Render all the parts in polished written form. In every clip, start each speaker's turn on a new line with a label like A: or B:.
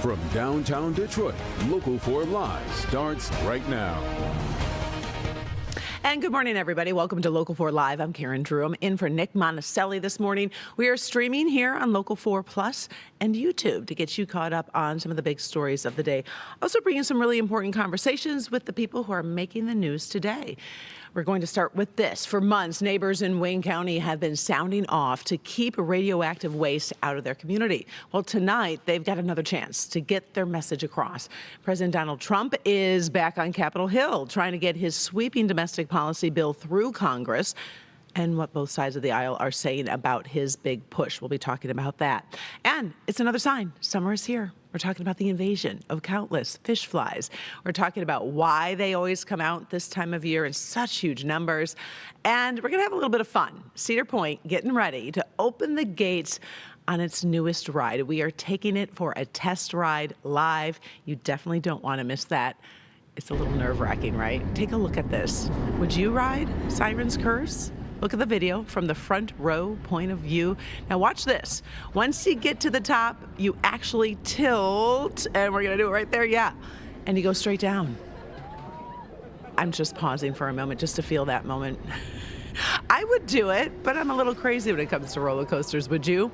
A: From downtown Detroit, Local 4 Live starts right now.
B: And good morning, everybody. Welcome to Local 4 Live. I'm Karen Drew. I'm in for Nick Monticelli this morning. We are streaming here on Local 4 Plus and YouTube to get you caught up on some of the big stories of the day. Also bringing some really important conversations with the people who are making the news today. We're going to start with this. For months, neighbors in Wayne County have been sounding off to keep radioactive waste out of their community. Well, tonight, they've got another chance to get their message across. President Donald Trump is back on Capitol Hill trying to get his sweeping domestic policy bill through Congress, and what both sides of the aisle are saying about his big push. We'll be talking about that. And it's another sign. Summer is here. We're talking about the invasion of countless fish flies. We're talking about why they always come out this time of year in such huge numbers. And we're going to have a little bit of fun. Cedar Point getting ready to open the gates on its newest ride. We are taking it for a test ride live. You definitely don't want to miss that. It's a little nerve-wracking, right? Take a look at this. Would you ride Siren's Curse? Look at the video from the front row point of view. Now watch this. Once you get to the top, you actually tilt, and we're gonna do it right there, yeah. And you go straight down. I'm just pausing for a moment just to feel that moment. I would do it, but I'm a little crazy when it comes to roller coasters, would you?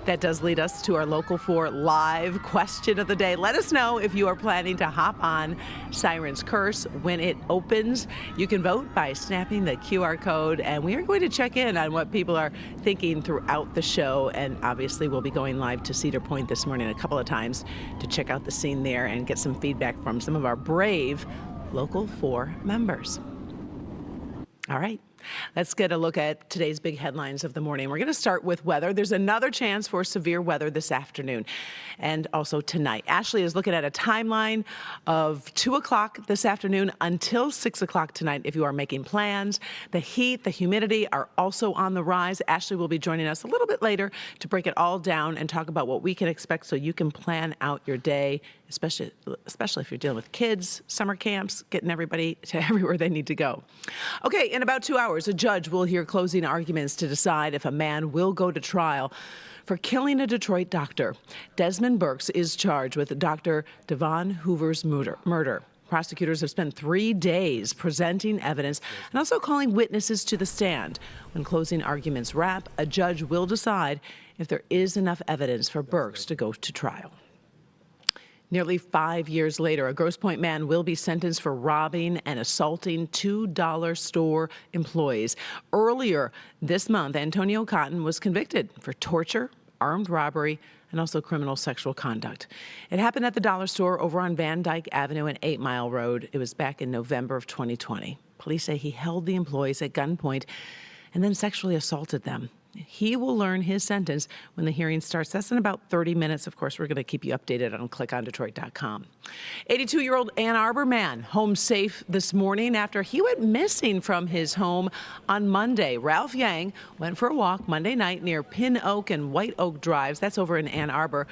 B: That does lead us to our Local 4 Live question of the day. Let us know if you are planning to hop on Siren's Curse when it opens. You can vote by snapping the QR code, and we are going to check in on what people are thinking throughout the show. And obviously, we'll be going live to Cedar Point this morning a couple of times to check out the scene there and get some feedback from some of our brave Local 4 members. All right. Let's get a look at today's big headlines of the morning. We're going to start with weather. There's another chance for severe weather this afternoon and also tonight. Ashley is looking at a timeline of 2 o'clock this afternoon until 6 o'clock tonight if you are making plans. The heat, the humidity are also on the rise. Ashley will be joining us a little bit later to break it all down and talk about what we can expect so you can plan out your day, especially if you're dealing with kids, summer camps, getting everybody to everywhere they need to go. Okay, in about 2 hours, a judge will hear closing arguments to decide if a man will go to trial for killing a Detroit doctor. Desmond Burks is charged with Dr. Devon Hoover's murder. Prosecutors have spent 3 days presenting evidence and also calling witnesses to the stand. When closing arguments wrap, a judge will decide if there is enough evidence for Burks to go to trial. Nearly 5 years later, a Grosse Pointe man will be sentenced for robbing and assaulting two dollar store employees. Earlier this month, Antonio Cotton was convicted for torture, armed robbery, and also criminal sexual conduct. It happened at the dollar store over on Van Dyke Avenue and 8 Mile Road. It was back in November of 2020. Police say he held the employees at gunpoint and then sexually assaulted them. He will learn his sentence when the hearing starts. That's in about 30 minutes. Of course, we're going to keep you updated on clickondetroit.com. 82-year-old Ann Arbor man home safe this morning after he went missing from his home on Monday. Ralph Yang went for a walk Monday night near Pin Oak and White Oak Drives. That's over in Ann Arbor,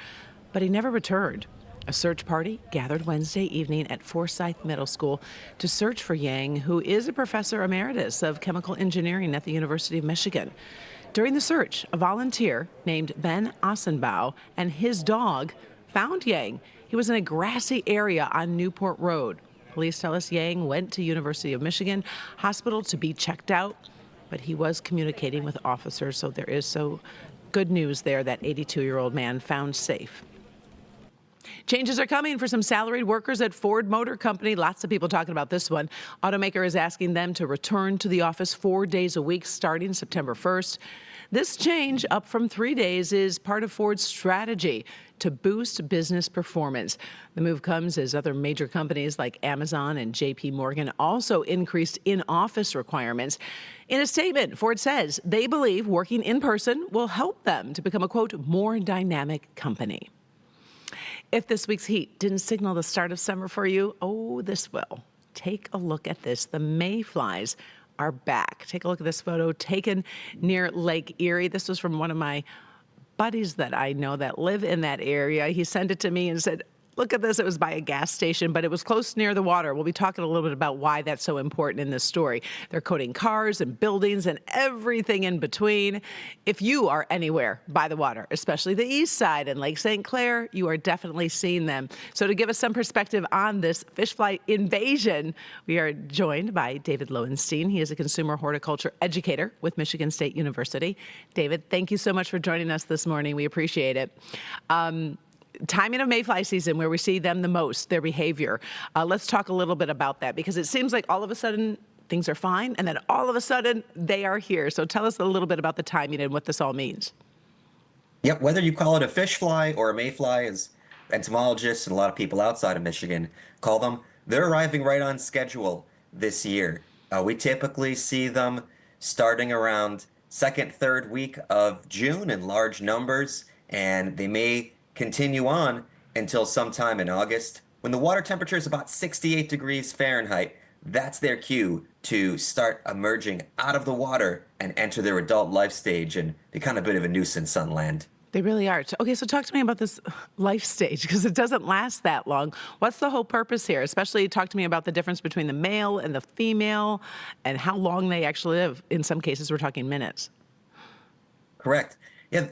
B: but he never returned. A search party gathered Wednesday evening at Forsyth Middle School to search for Yang, who is a professor emeritus of chemical engineering at the University of Michigan. During the search, a volunteer named Ben Ossenbaugh and his dog found Yang. He was in a grassy area on Newport Road. Police tell us Yang went to University of Michigan Hospital to be checked out, but he was communicating with officers, so there is so good news there that 82-year-old man found safe. Changes are coming for some salaried workers at Ford Motor Company. Lots of people talking about this one. Automaker is asking them to return to the office 4 days a week starting September 1st. This change, up from 3 days, is part of Ford's strategy to boost business performance. The move comes as other major companies like Amazon and J.P. Morgan also increased in-office requirements. In a statement, Ford says they believe working in person will help them to become a, quote, more dynamic company. If this week's heat didn't signal the start of summer for you, oh, this will. Take a look at this. The Mayflies are back. Take a look at this photo taken near Lake Erie. This was from one of my buddies that I know that live in that area. He sent it to me and said, Look at this. It was by a gas station, but it was close near the water. We'll be talking a little bit about why that's so important in this story. They're coating cars and buildings and everything in between. If you are anywhere by the water, especially the east side and Lake St. Clair, you are definitely seeing them. So to give us some perspective on this fish fly invasion, we are joined by David Lowenstein. He is a consumer horticulture educator with Michigan State University. David, thank you so much for joining us this morning. We appreciate it. Timing of mayfly season, where we see them the most, their behavior. Let's talk a little bit about that, because it seems like all of a sudden things are fine, and then all of a sudden they are here. So tell us a little bit about the timing and what this all means.
C: Yep, whether you call it a fish fly or a mayfly, as entomologists and a lot of people outside of Michigan call them, they're arriving right on schedule this year. We typically see them starting around second, third week of June in large numbers, and they may continue on until sometime in August. When the water temperature is about 68 degrees Fahrenheit, that's their cue to start emerging out of the water and enter their adult life stage and become a bit of a nuisance on land.
B: They really are. Okay, so talk to me about this life stage, because it doesn't last that long. What's the whole purpose here? Especially talk to me about the difference between the male and the female and how long they actually live. In some cases, we're talking minutes.
C: Correct. Yeah,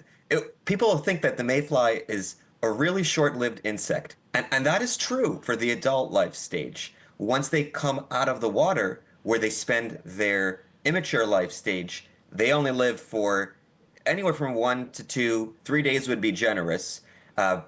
C: people think that the mayfly is a really short-lived insect, and that is true for the adult life stage. Once they come out of the water, where they spend their immature life stage, they only live for anywhere from 1 to 2, 3 days would be generous,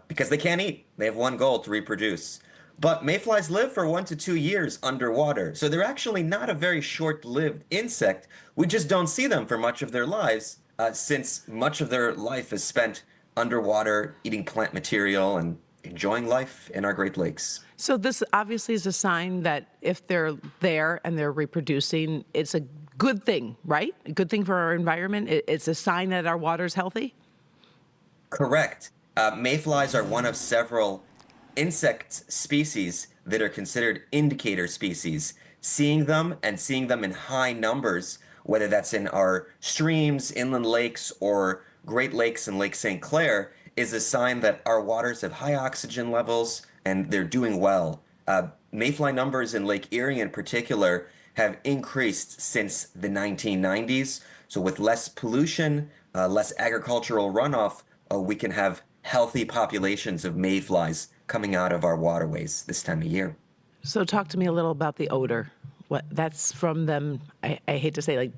C: because they can't eat. They have one goal: to reproduce. But mayflies live for 1 to 2 years underwater, so they're actually not a very short-lived insect. We just don't see them for much of their lives, since much of their life is spent underwater, eating plant material and enjoying life in our Great Lakes.
B: So this obviously is a sign that if they're there and they're reproducing, it's a good thing, right? A good thing for our environment. It's a sign that our water's healthy.
C: Correct. Mayflies are one of several insect species that are considered indicator species. Seeing them and seeing them in high numbers, whether that's in our streams, inland lakes, or Great Lakes and Lake St. Clair, is a sign that our waters have high oxygen levels and they're doing well. Mayfly numbers in Lake Erie in particular have increased since the 1990s. So with less pollution, less agricultural runoff, we can have healthy populations of mayflies coming out of our waterways this time of year.
B: So talk to me a little about the odor. What that's from them, I hate to say, like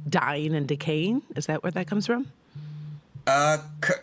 B: dying and decaying. Is that where that comes from?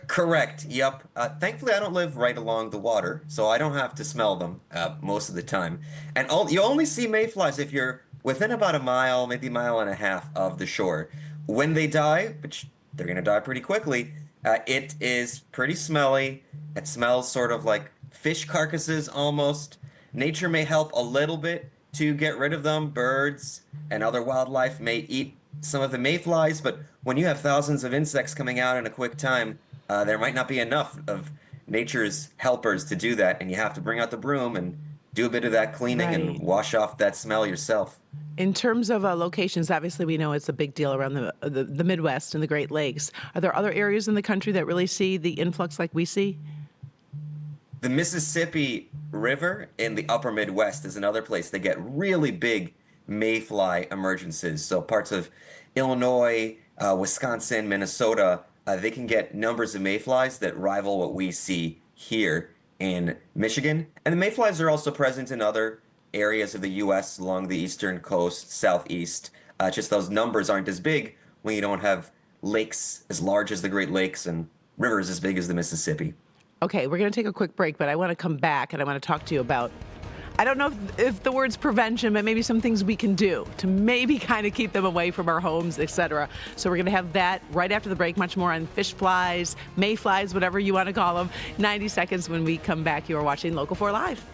C: Correct. Yep. Thankfully, I don't live right along the water, so I don't have to smell them most of the time. And you only see mayflies if you're within about a mile, maybe a mile and a half of the shore. When they die, which they're going to die pretty quickly, it is pretty smelly. It smells sort of like fish carcasses almost. Nature may help a little bit to get rid of them. Birds and other wildlife may eat some of the mayflies, but when you have thousands of insects coming out in a quick time, there might not be enough of nature's helpers to do that, and you have to bring out the broom and do a bit of that cleaning
B: Right.
C: and wash off that smell yourself.
B: In terms of locations, obviously we know it's a big deal around the Midwest and the Great Lakes. Are there other areas in the country that really see the influx like we see?
C: The Mississippi River in the upper Midwest is another place they get really big mayfly emergences. So parts of Illinois, Wisconsin, Minnesota, they can get numbers of mayflies that rival what we see here in Michigan. And the mayflies are also present in other areas of the U.S. along the eastern coast, southeast. Just those numbers aren't as big when you don't have lakes as large as the Great Lakes and rivers as big as the Mississippi.
B: Okay, we're going to take a quick break, but I want to come back and I want to talk to you about, I don't know if the word's prevention, but maybe some things we can do to maybe kind of keep them away from our homes, etc. So we're going to have that right after the break, much more on fish flies, mayflies, whatever you want to call them. 90 seconds when we come back. You are watching Local 4 Live.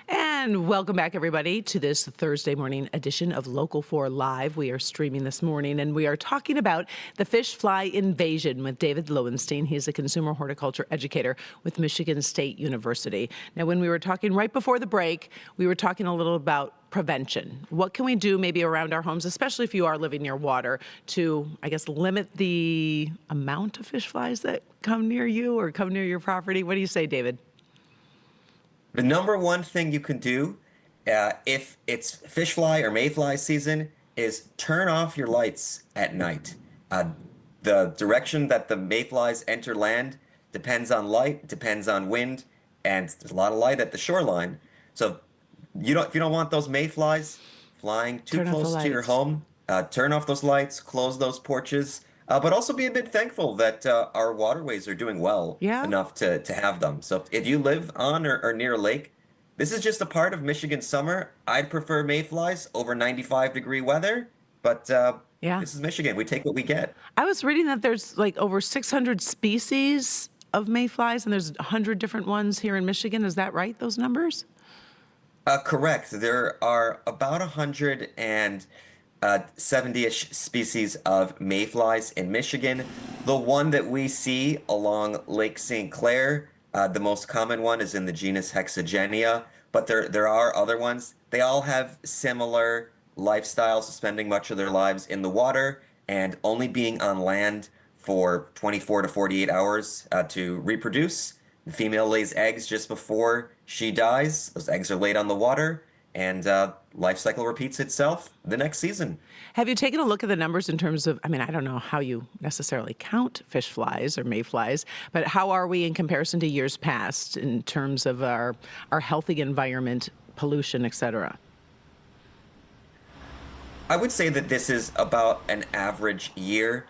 B: And welcome back, everybody, to this Thursday morning edition of Local 4 Live. We are streaming this morning, and we are talking about the fish fly invasion with David Lowenstein. He's a consumer horticulture educator with Michigan State University. Now, when we were talking right before the break, we were talking a little about prevention. What can we do maybe around our homes, especially if you are living near water, to, I guess, limit the amount of fish flies that come near you or come near your property? What do you say, David?
C: The number one thing you can do if it's fish fly or mayfly season is turn off your lights at night. Uh, the direction that the mayflies enter land depends on light, depends on wind, and there's a lot of light at the shoreline. So if you don't want those mayflies flying too
B: Turn off the
C: close to your
B: lights.
C: home, turn off those lights, close those porches, but also be a bit thankful that our waterways are doing well
B: Yeah.
C: enough to have them. So if you live on or near a lake, this is just a part of Michigan summer. I'd prefer mayflies over 95-degree weather, but
B: Yeah.
C: this is Michigan. We take what we get.
B: I was reading that there's like over 600 species of mayflies, and there's 100 different ones here in Michigan. Is that right, those numbers?
C: Correct. There are about 170-ish species of mayflies in Michigan. The one that we see along Lake St. Clair, the most common one is in the genus Hexagenia, but there are other ones. They all have similar lifestyles, spending much of their lives in the water and only being on land for 24 to 48 hours to reproduce. The female lays eggs just before she dies. Those eggs are laid on the water, and life cycle repeats itself the next season.
B: Have you taken a look at the numbers in terms of, I mean, I don't know how you necessarily count fish flies or mayflies, but how are we in comparison to years past in terms of our healthy environment, pollution, et cetera?
C: I would say that this is about an average year.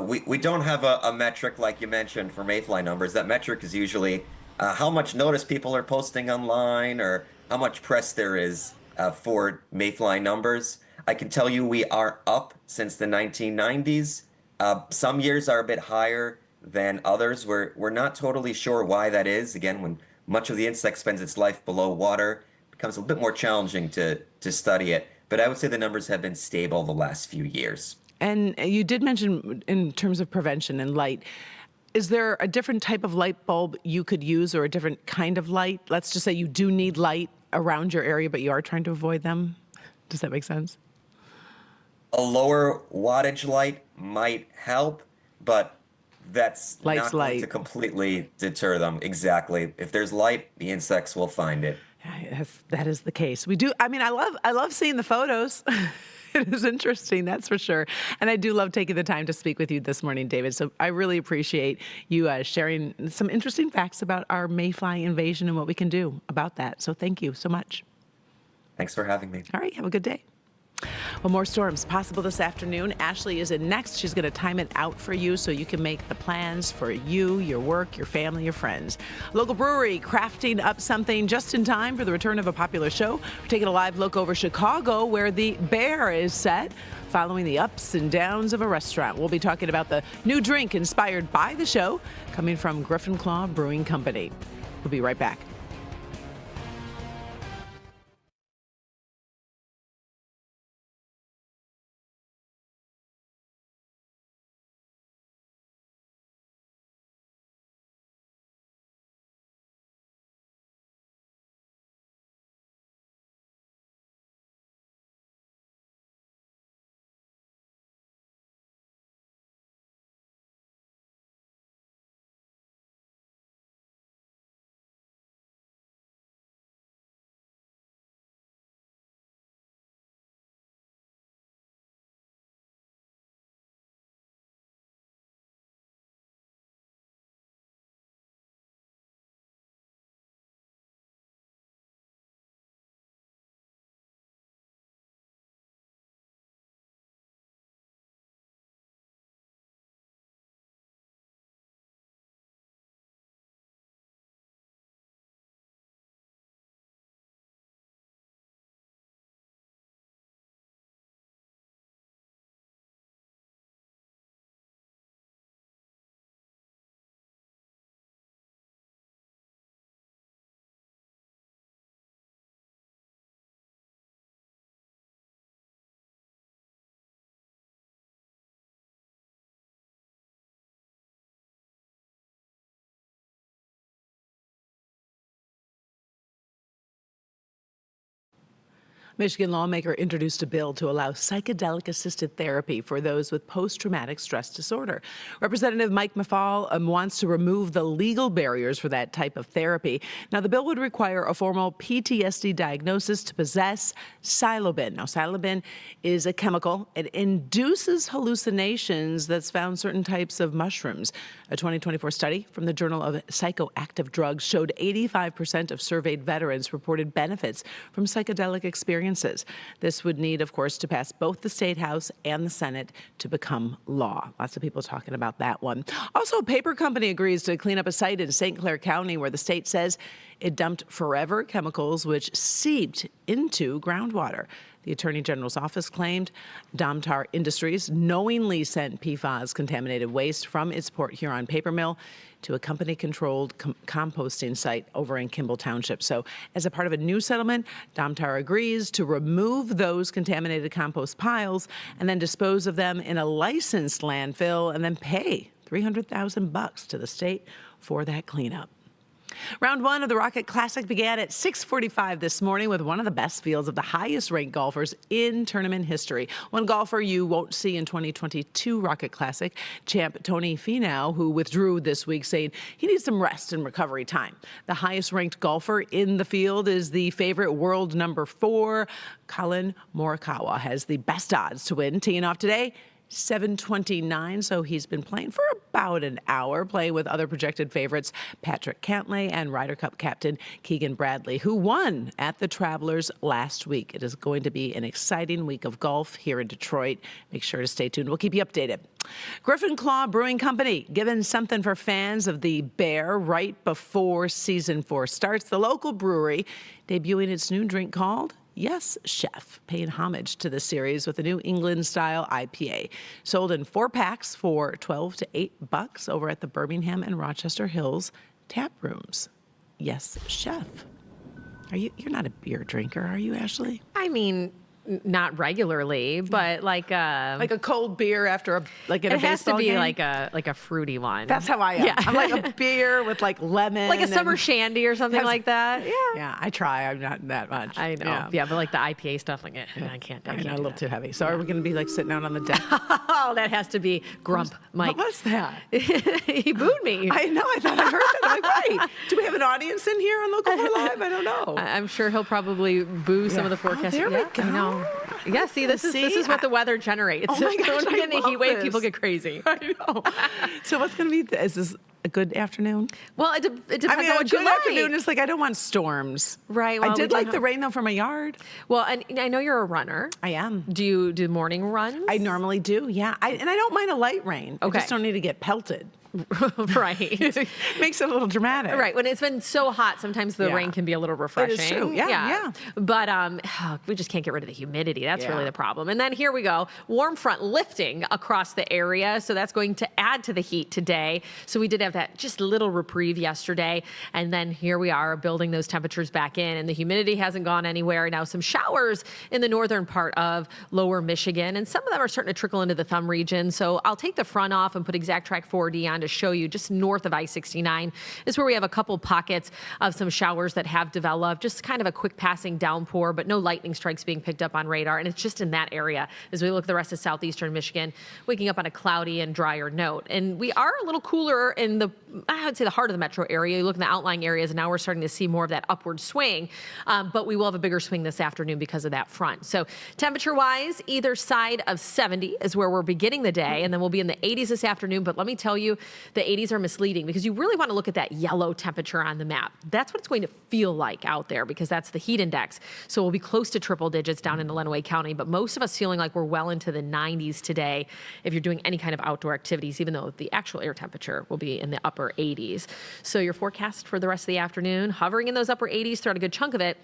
C: We don't have a metric like you mentioned for mayfly numbers. That metric is usually how much notice people are posting online or how much press there is for mayfly numbers. I can tell you we are up since the 1990s. Some years are a bit higher than others. We're not totally sure why that is. Again, when much of the insect spends its life below water, it becomes a bit more challenging to study it. But I would say the numbers have been stable the last few years.
B: And you did mention in terms of prevention and light, is there a different type of light bulb you could use or a different kind of light? Let's just say you do need light around your area, but you are trying to avoid them. Does that make sense?
C: A lower wattage light might help, but that's
B: Light's
C: not going to
B: light.
C: completely deter them. Exactly. If there's light, the insects will find it.
B: Yes, that is the case. We do. I mean, I love seeing the photos. It is interesting, that's for sure. And I do love taking the time to speak with you this morning, David. So I really appreciate you sharing some interesting facts about our mayfly invasion and what we can do about that. So thank you so much.
C: Thanks for having me.
B: All right, have a good day. Well, more storms possible this afternoon. Ashley is in next. She's going to time it out for you so you can make the plans for you, your work, your family, your friends. Local brewery crafting up something just in time for the return of a popular show. We're taking a live look over Chicago where the Bear is set following the ups and downs of a restaurant. We'll be talking about the new drink inspired by the show coming from Griffin Claw Brewing Company. We'll be right back. Michigan lawmaker introduced a bill to allow psychedelic-assisted therapy for those with post-traumatic stress disorder. Representative Mike Mayfly wants to remove the legal barriers for that type of therapy. Now, the bill would require a formal PTSD diagnosis to possess psilocybin. Now, psilocybin is a chemical. It induces hallucinations that's found in certain types of mushrooms. A 2024 study from the Journal of Psychoactive Drugs showed 85% of surveyed veterans reported benefits from psychedelic experiences. This would need, of course, to pass both the State House and the Senate to become law. Lots of people talking about that one. Also, a paper company agrees to clean up a site in St. Clair County where the state says it dumped forever chemicals which seeped into groundwater. The Attorney General's office claimed Domtar Industries knowingly sent PFAS-contaminated waste from its Port Huron paper mill to a company-controlled composting site over in Kimball Township. So as a part of a new settlement, Domtar agrees to remove those contaminated compost piles and then dispose of them in a licensed landfill and then pay $300,000 to the state for that cleanup. Round one of the Rocket Classic began at 6:45 this morning with one of the best fields of the highest-ranked golfers in tournament history. One golfer you won't see in 2022 Rocket Classic, champ Tony Finau, who withdrew this week, saying he needs some rest and recovery time. The highest-ranked golfer in the field is the favorite world number 4, Colin Morikawa, has the best odds to win. Teeing off today, 7:29, so he's been playing for about an hour, playing with other projected favorites, Patrick Cantlay and Ryder Cup captain Keegan Bradley, who won at the Travelers last week. It is going to be an exciting week of golf here in Detroit. Make sure to stay tuned. We'll keep you updated. Griffin Claw Brewing Company giving something for fans of the Bear right before Season 4 starts. The local brewery debuting its new drink called Yes, Chef, paying homage to the series with a New England-style IPA. Sold in 4 packs for $12 to $8 over at the Birmingham and Rochester Hills tap rooms. Yes, Chef. You're not a beer drinker, are you, Ashley?
D: I mean, not regularly, but like
B: a cold beer after a
D: it has to be like a fruity one.
B: That's how I am.
D: Yeah.
B: I'm like a beer with like lemon,
D: like a summer shandy or something like that. Yeah.
B: Yeah, I try. I'm not that much.
D: I know. Yeah, but like the IPA stuff, like I can't.
B: I know, a little too heavy. So are we going to be like sitting out on the deck?
D: Oh, that has to be Grump, Mike.
B: What was that?
D: He booed me.
B: I know. I thought I heard that. I'm like, wait, do we have an audience in here on Local 4 Live? I don't know.
D: I'm sure he'll probably boo some of the forecast.
B: Oh, there we go.
D: I know. Yeah, see, this is what the weather generates.
B: Oh my gosh,
D: when we get in a heat wave,
B: this.
D: people get crazy.
B: I know. So what's going to be, is this a good afternoon?
D: Well, it depends
B: I mean,
D: on
B: a
D: what you
B: good
D: like.
B: afternoon is like, I don't want storms.
D: Right. Well,
B: I did like the rain, though, for my yard.
D: Well, and I know you're a runner.
B: I am.
D: Do you do morning runs?
B: I normally do, yeah. And I don't mind a light rain.
D: Okay.
B: I just don't need to get pelted.
D: Right.
B: Makes it a little dramatic.
D: Right. When it's been so hot, sometimes the rain can be a little refreshing.
B: It is true. Yeah.
D: But we just can't get rid of the humidity. That's really the problem. And then here we go. Warm front lifting across the area. So that's going to add to the heat today. So we did have that just little reprieve yesterday. And then here we are building those temperatures back in. And the humidity hasn't gone anywhere. Now some showers in the northern part of lower Michigan. And some of them are starting to trickle into the thumb region. So I'll take the front off and put Exact Track 4D on to show you just north of I-69 is where we have a couple pockets of some showers that have developed, just kind of a quick passing downpour, but no lightning strikes being picked up on radar. And it's just in that area as we look at the rest of southeastern Michigan, waking up on a cloudy and drier note. And we are a little cooler in I would say the heart of the metro area. You look in the outlying areas, and now we're starting to see more of that upward swing. But we will have a bigger swing this afternoon because of that front. So temperature-wise, either side of 70 is where we're beginning the day, and then we'll be in the 80s this afternoon. But let me tell you, the 80s are misleading because you really want to look at that yellow temperature on the map. That's what it's going to feel like out there because that's the heat index. So we'll be close to triple digits down in Lenawee County, but most of us feeling like we're well into the 90s today if you're doing any kind of outdoor activities, even though the actual air temperature will be in the upper 80s. So your forecast for the rest of the afternoon, hovering in those upper 80s throughout a good chunk of it.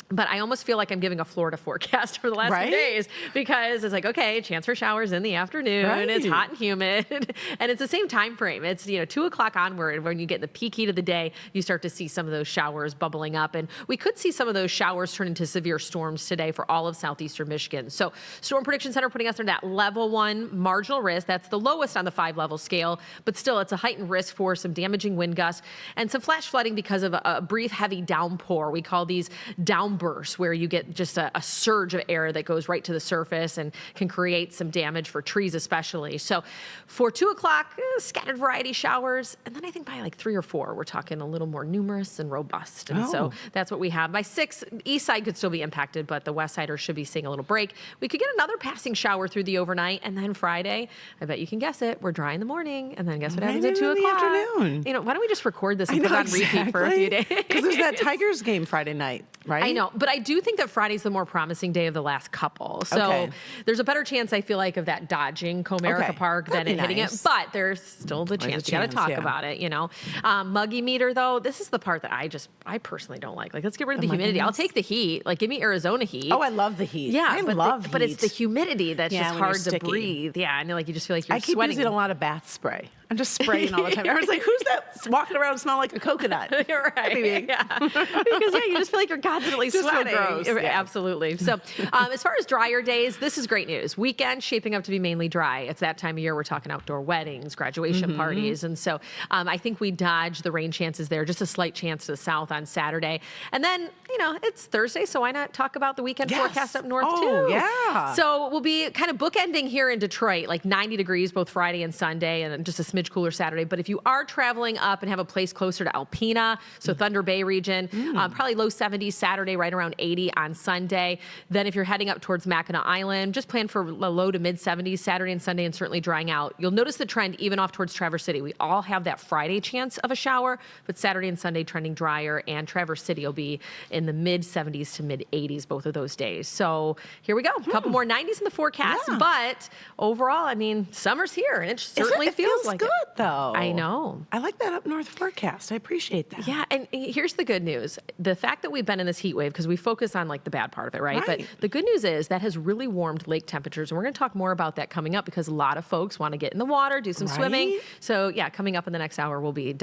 D: But I almost feel like I'm giving a Florida forecast for the last few days because it's like, okay, chance for showers in the afternoon. Right. It's hot and humid. And it's the same time frame. It's 2 o'clock onward when you get the peak heat of the day, you start to see some of those showers bubbling up. And we could see some of those showers turn into severe storms today for all of southeastern Michigan. So Storm Prediction Center putting us under that level 1 marginal risk. That's the lowest on the 5-level scale. But still, it's a heightened risk for some damaging wind gusts and some flash flooding because of a brief heavy downpour. We call these downpour downbursts where you get just a surge of air that goes right to the surface and can create some damage for trees especially. So for 2 o'clock, scattered variety showers. And then I think by like 3 or 4, we're talking a little more numerous and robust. And so that's what we have. By 6, east side could still be impacted, but the west sider should be seeing a little break. We could get another passing shower through the overnight. And then Friday, I bet you can guess it, we're dry in the morning. And then guess what happens at 2
B: in the
D: o'clock?
B: afternoon.
D: You know, why don't we just record this and put it on repeat for a few days?
B: Because there's that Tigers game Friday night, right?
D: I know, but I do think that Friday's the more promising day of the last couple. So there's a better chance, I feel like, of that dodging Comerica Park than it hitting it. But there's still the chance. You got to talk about it, you know. Muggy meter, though, this is the part that I personally don't like. Like, let's get rid of the humidity. I'll take the heat. Like, give me Arizona heat.
B: Oh, I love the heat.
D: Yeah,
B: I love heat.
D: But it's the humidity that's just hard to
B: sticky.
D: breathe. Yeah, and like you just feel like you're
B: I keep
D: sweating.
B: using a lot of bath spray. I'm just spraying all the time. Everyone's like, who's that walking around smelling like a coconut?
D: You're right. Yeah. Because, you just feel like you're constantly
B: Just
D: sweating.
B: gross. Yeah.
D: Absolutely. So as far as drier days, this is great news. Weekend shaping up to be mainly dry. It's that time of year we're talking outdoor weddings, graduation parties. And so I think we dodge the rain chances there, just a slight chance to the south on Saturday. And then, you know, it's Thursday, so why not talk about the weekend forecast up north too?
B: Yeah.
D: So we'll be kind of bookending here in Detroit, like 90 degrees both Friday and Sunday, and then just a smidge cooler Saturday. But if you are traveling up and have a place closer to Alpena, so Thunder Bay region, probably low 70s Saturday, right around 80 on Sunday. Then if you're heading up towards Mackinac Island, just plan for low to mid 70s Saturday and Sunday and certainly drying out. You'll notice the trend even off towards Traverse City. We all have that Friday chance of a shower, but Saturday and Sunday trending drier, and Traverse City will be in the mid 70s to mid 80s both of those days. So here we go. A couple more 90s in the forecast, but overall, I mean, summer's here and it certainly feels like
B: good
D: it.
B: though.
D: I know.
B: I like that up north forecast. I appreciate that.
D: Yeah, and here's the good news. The fact that we've been in this heat wave, because we focus on like the bad part of it, right? But the good news is that has really warmed lake temperatures. And we're going to talk more about that coming up because a lot of folks want to get in the water, do some swimming. So yeah, coming up in the next hour, we'll be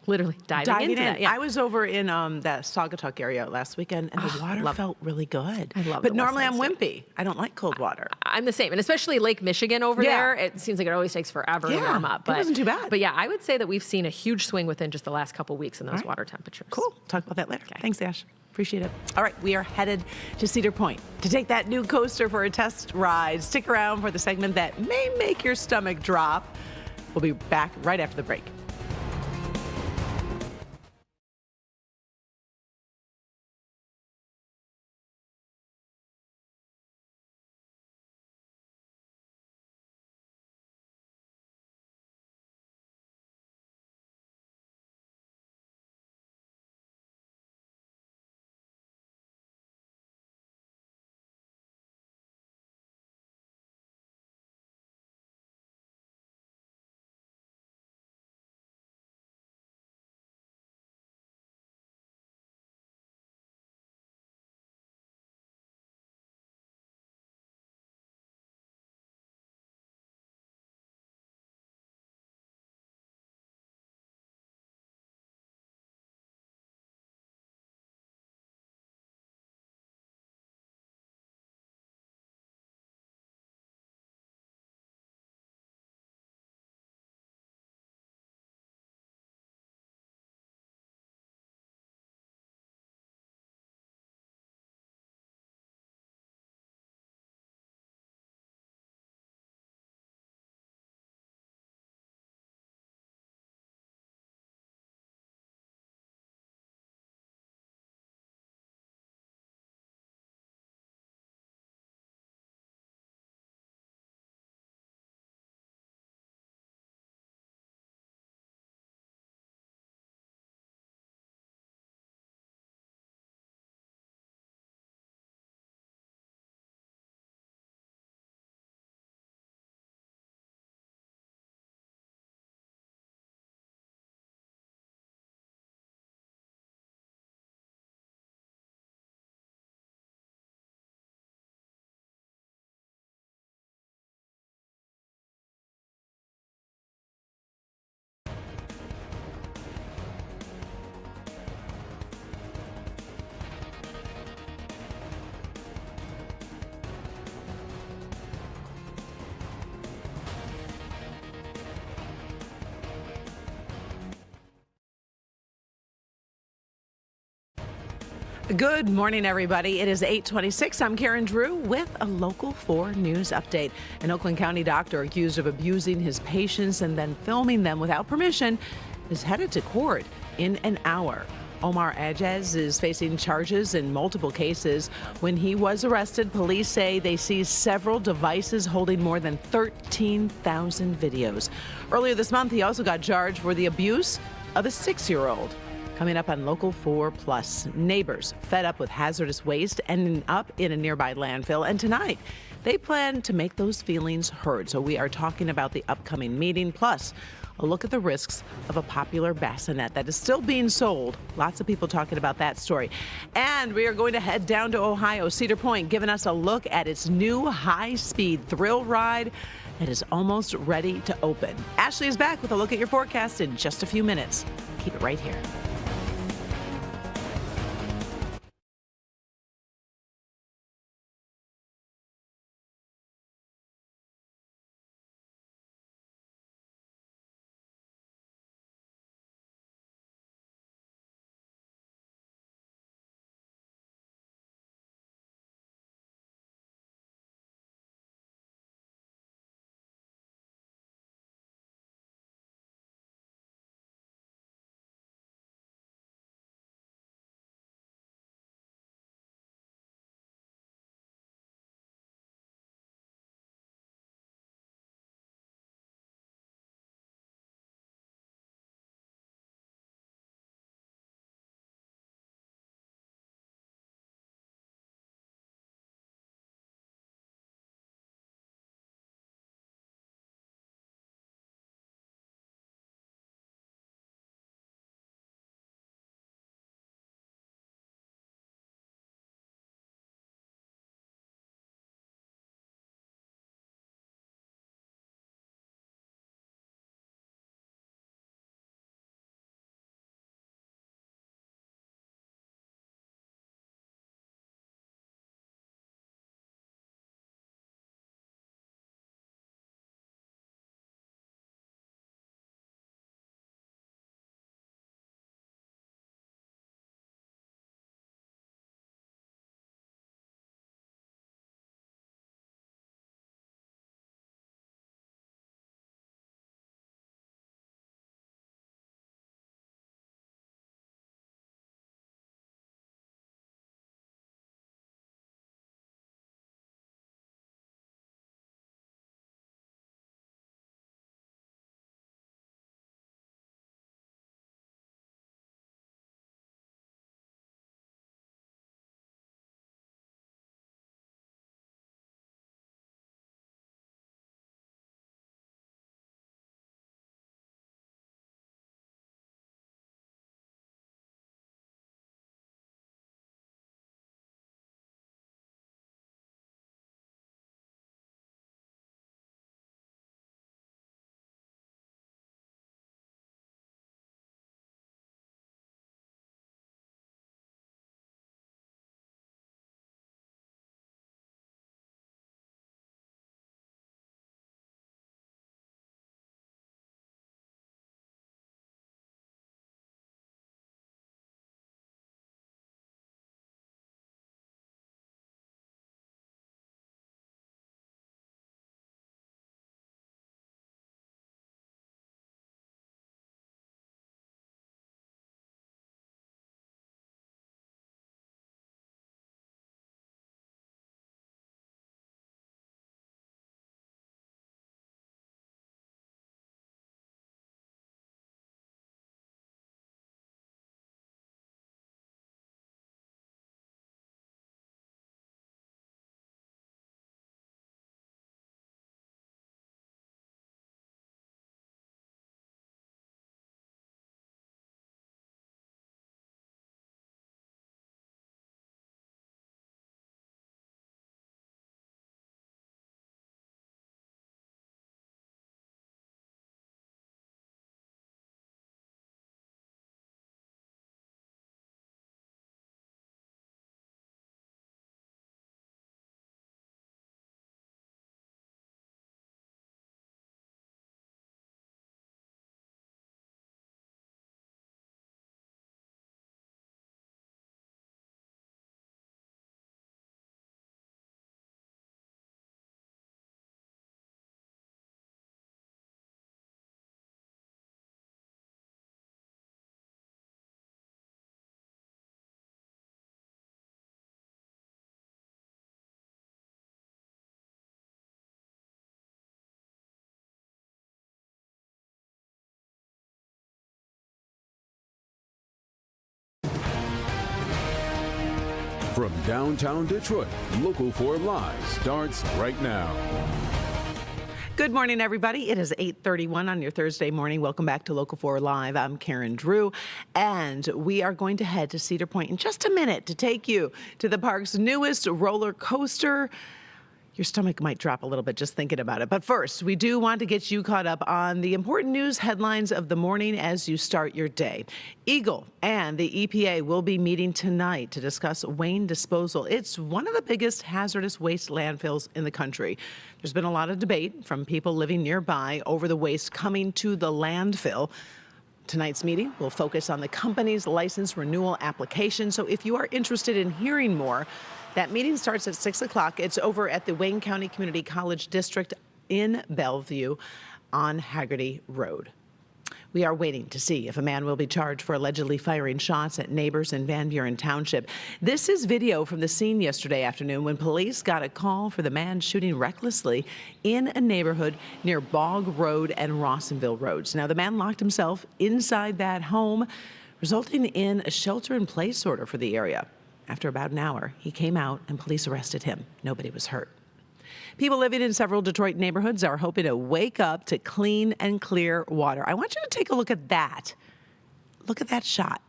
D: literally diving into that. Yeah.
B: I was over in that Saugatuck area last weekend and the water felt really good.
D: I love
B: But
D: the
B: normally I'm
D: West Side
B: wimpy. I don't like cold water.
D: I'm the same, and especially Lake Michigan over there. It seems like it always takes forever to warm up. But
B: it wasn't too bad.
D: But yeah, I would say that we've seen a huge swing within just the last couple weeks in those water temperatures.
B: Cool. Talk about that later. Thanks, Ash. Appreciate it. All right, we are headed to Cedar Point to take that new coaster for a test ride. Stick around for the segment that may make your stomach drop. We'll be back right after the break. Good morning, everybody. It is 8:26. I'm Karen Drew with a Local 4 news update. An Oakland County doctor accused of abusing his patients and then filming them without permission is headed to court in an hour. Omar Ajaz is facing charges in multiple cases. When he was arrested, police say they seized several devices holding more than 13,000 videos. Earlier this month, he also got charged for the abuse of a 6-year-old. Coming up on Local 4 Plus, neighbors fed up with hazardous waste ending up in a nearby landfill. And tonight, they plan to make those feelings heard. So we are talking about the upcoming meeting, plus a look at the risks of a popular bassinet that is still being sold. Lots of people talking about that story. And we are going to head down to Ohio, Cedar Point, giving us a look at its new high-speed thrill ride that is almost ready to open. Ashley is back with a look at your forecast in just a few minutes. Keep it right here.
A: From downtown Detroit, Local 4 Live starts right now.
B: Good morning, everybody. It is 8:31 on your Thursday morning. Welcome back to Local 4 Live. I'm Karen Drew, and we are going to head to Cedar Point in just a minute to take you to the park's newest roller coaster. Your stomach might drop a little bit just thinking about it. But first, we do want to get you caught up on the important news headlines of the morning as you start your day. Eagle and the EPA will be meeting tonight to discuss Wayne disposal. It's one of the biggest hazardous waste landfills in the country. There's been a lot of debate from people living nearby over the waste coming to the landfill. Tonight's meeting will focus on the company's license renewal application. So if you are interested in hearing more, that meeting starts at 6 o'clock. It's over at the Wayne County Community College District in Bellevue on Haggerty Road. We are waiting to see if a man will be charged for allegedly firing shots at neighbors in Van Buren Township. This is video from the scene yesterday afternoon when police got a call for the man shooting recklessly in a neighborhood near Bog Road and Rawsonville Roads. Now, the man locked himself inside that home, resulting in a shelter-in-place order for the area. After about an hour, he came out and police arrested him. Nobody was hurt. People living in several Detroit neighborhoods are hoping to wake up to clean and clear water. I want you to take a look at that. Look at that shot.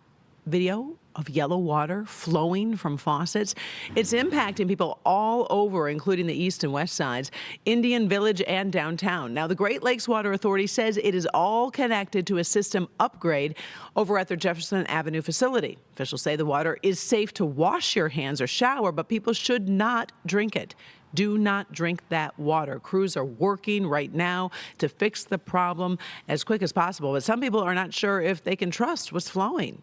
B: Video of yellow water flowing from faucets. It's impacting people all over, including the east and west sides, Indian Village and downtown. Now, the Great Lakes Water Authority says it is all connected to a system upgrade over at their Jefferson Avenue facility. Officials say the water is safe to wash your hands or shower, but people should not drink it. Do not drink that water. Crews are working right now to fix the problem as quick as possible, but some people are not sure if they can trust what's flowing.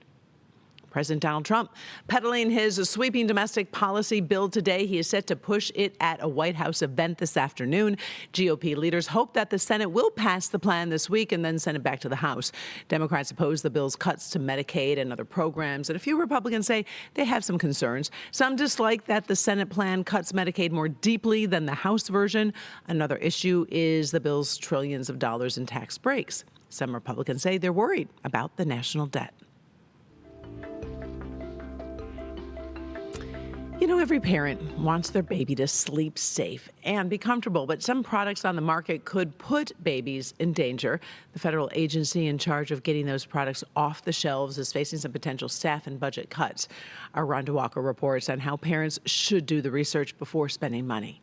B: President Donald Trump peddling his sweeping domestic policy bill today. He is set to push it at a White House event this afternoon. GOP leaders hope that the Senate will pass the plan this week and then send it back to the House. Democrats oppose the bill's cuts to Medicaid and other programs, and a few Republicans say they have some concerns. Some dislike that the Senate plan cuts Medicaid more deeply than the House version. Another issue is the bill's trillions of dollars in tax breaks. Some Republicans say they're worried about the national debt. You know, every parent wants their baby to sleep safe and be comfortable, but some products on the market could put babies in danger. The federal agency in charge of getting those products off the shelves is facing some potential staff and budget cuts. Our Rhonda Walker reports on how parents should do the research before spending money.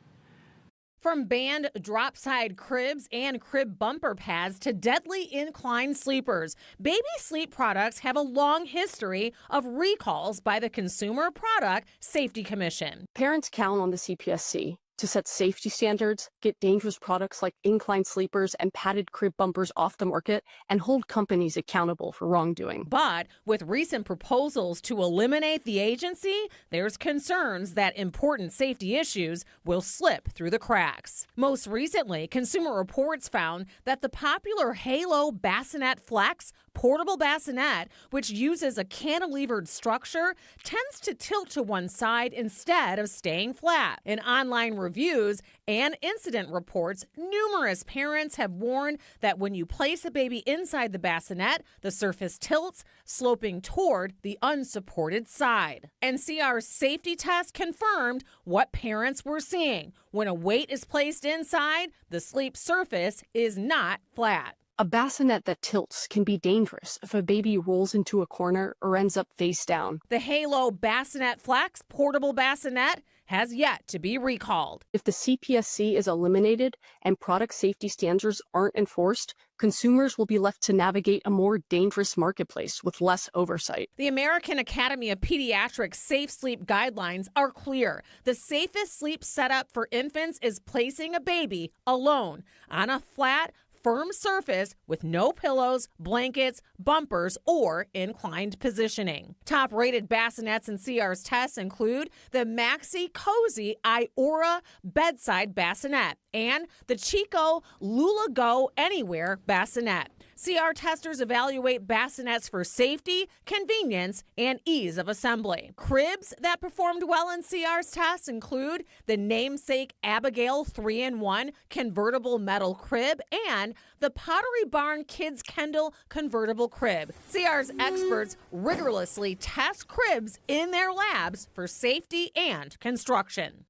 E: From banned drop-side cribs and crib bumper pads to deadly incline sleepers, baby sleep products have a long history of recalls by the Consumer Product Safety Commission.
F: Parents count on the CPSC to set safety standards, get dangerous products like incline sleepers and padded crib bumpers off the market, and hold companies accountable for wrongdoing.
E: But with recent proposals to eliminate the agency, there's concerns that important safety issues will slip through the cracks. Most recently, Consumer Reports found that the popular Halo Bassinet Flex portable bassinet, which uses a cantilevered structure, tends to tilt to one side instead of staying flat. In online reviews and incident reports, numerous parents have warned that when you place a baby inside the bassinet, the surface tilts, sloping toward the unsupported side. NCR's safety test confirmed what parents were seeing. When a weight is placed inside, the sleep surface is not flat.
F: A bassinet that tilts can be dangerous if a baby rolls into a corner or ends up face down.
E: The Halo Bassinet Flex portable bassinet has yet to be recalled.
F: If the CPSC is eliminated and product safety standards aren't enforced, consumers will be left to navigate a more dangerous marketplace with less oversight.
E: The American Academy of Pediatrics Safe Sleep Guidelines are clear. The safest sleep setup for infants is placing a baby alone on a flat, firm surface with no pillows, blankets, bumpers, or inclined positioning. Top-rated bassinets in CR's tests include the Maxi Cozy Iora Bedside Bassinet and the Chico Lula Go Anywhere Bassinet. CR testers evaluate bassinets for safety, convenience, and ease of assembly. Cribs that performed well in CR's tests include the namesake Abigail 3-in-1 convertible metal crib and the Pottery Barn Kids Kendall convertible crib. CR's experts rigorously test cribs in their labs for safety and construction.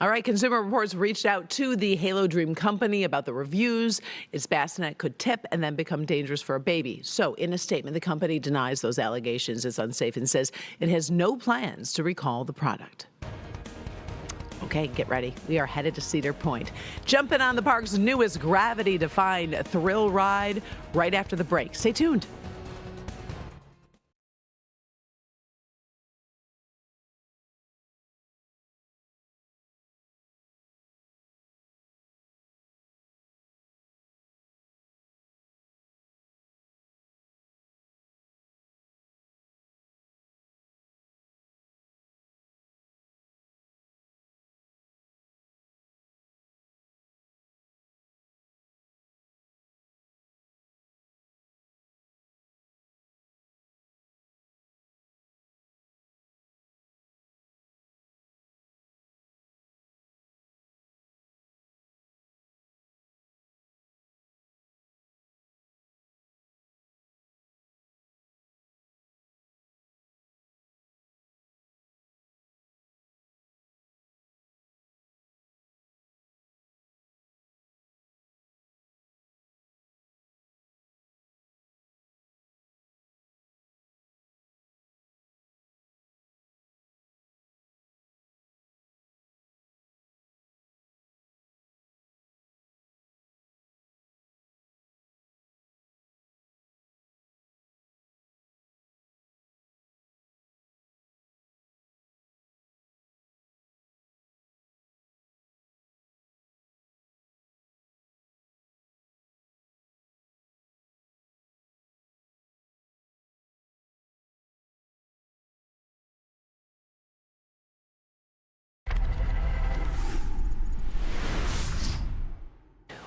B: All right, Consumer Reports reached out to the Halo Dream Company about the reviews. Its bassinet could tip and then become dangerous for a baby. So in a statement, the company denies those allegations as unsafe and says it has no plans to recall the product. Okay, get ready. We are headed to Cedar Point. Jumping on the park's newest gravity-defying thrill ride right after the break. Stay tuned.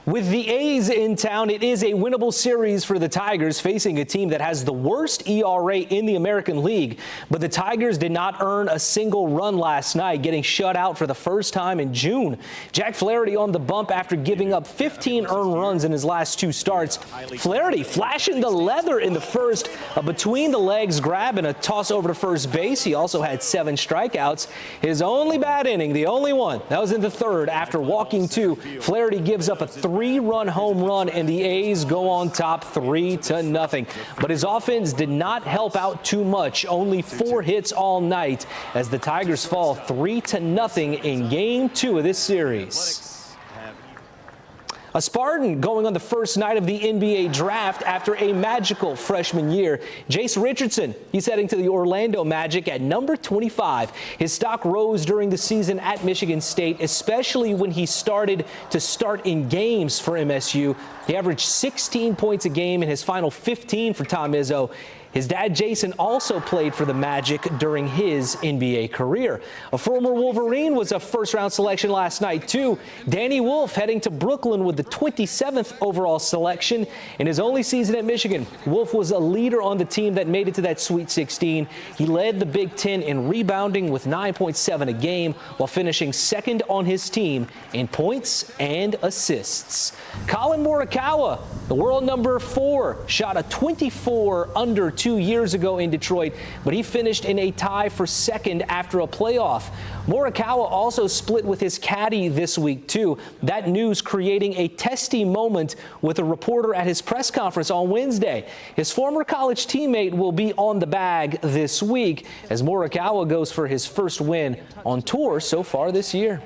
G: With the A's in town, it is a winnable series for the Tigers, facing a team that has the worst ERA in the American League. But the Tigers did not earn a single run last night, getting shut out for the first time in June. Jack Flaherty on the bump after giving up 15 earned runs in his last two starts. Flaherty flashing the leather in the first, a between-the-legs grab and a toss over to first base. He also had 7 strikeouts. His only bad inning, the only one, that was in the third. After walking 2, Flaherty gives up a 3-run home run, and the A's go on top 3-0. But his offense did not help out too much. Only 4 hits all night as the Tigers fall 3-0 in Game 2 of this series. A Spartan going on the first night of the NBA draft after a magical freshman year. Jace Richardson, he's heading to the Orlando Magic at number 25. His stock rose during the season at Michigan State, especially when he started in games for MSU. He averaged 16 points a game in his final 15 for Tom Izzo. His dad, Jason, also played for the Magic during his NBA career. A former Wolverine was a first-round selection last night, too. Danny Wolf heading to Brooklyn with the 27th overall selection. In his only season at Michigan, Wolf was a leader on the team that made it to that Sweet 16. He led the Big Ten in rebounding with 9.7 a game, while finishing second on his team in points and assists. Colin Morikawa, the world number 4, shot a 24 under 2 years ago in Detroit, but he finished in a tie for second after a playoff. Morikawa also split with his caddy this week, too. That news creating a testy moment with a reporter at his press conference on Wednesday. His former college teammate will be on the bag this week as Morikawa goes for his first win on tour so far this year.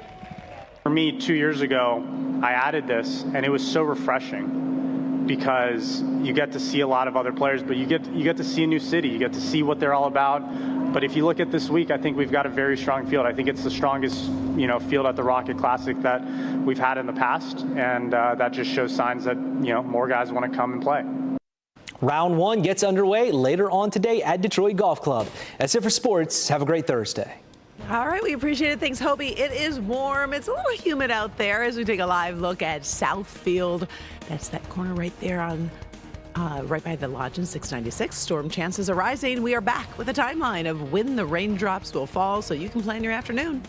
H: For me, 2 years ago, I added this, and it was so refreshing because you get to see a lot of other players, but you get to see a new city. You get to see what they're all about. But if you look at this week, I think we've got a very strong field. I think it's the strongest, field at the Rocket Classic that we've had in the past, and that just shows signs that, more guys want to come and play.
G: Round 1 gets underway later on today at Detroit Golf Club. That's it for sports. Have a great Thursday.
B: All right, we appreciate it. Thanks, Hobie. It is warm. It's a little humid out there as we take a live look at Southfield. That's that corner right there on right by the Lodge in 696. Storm chances are rising. We are back with a timeline of when the raindrops will fall so you can plan your afternoon.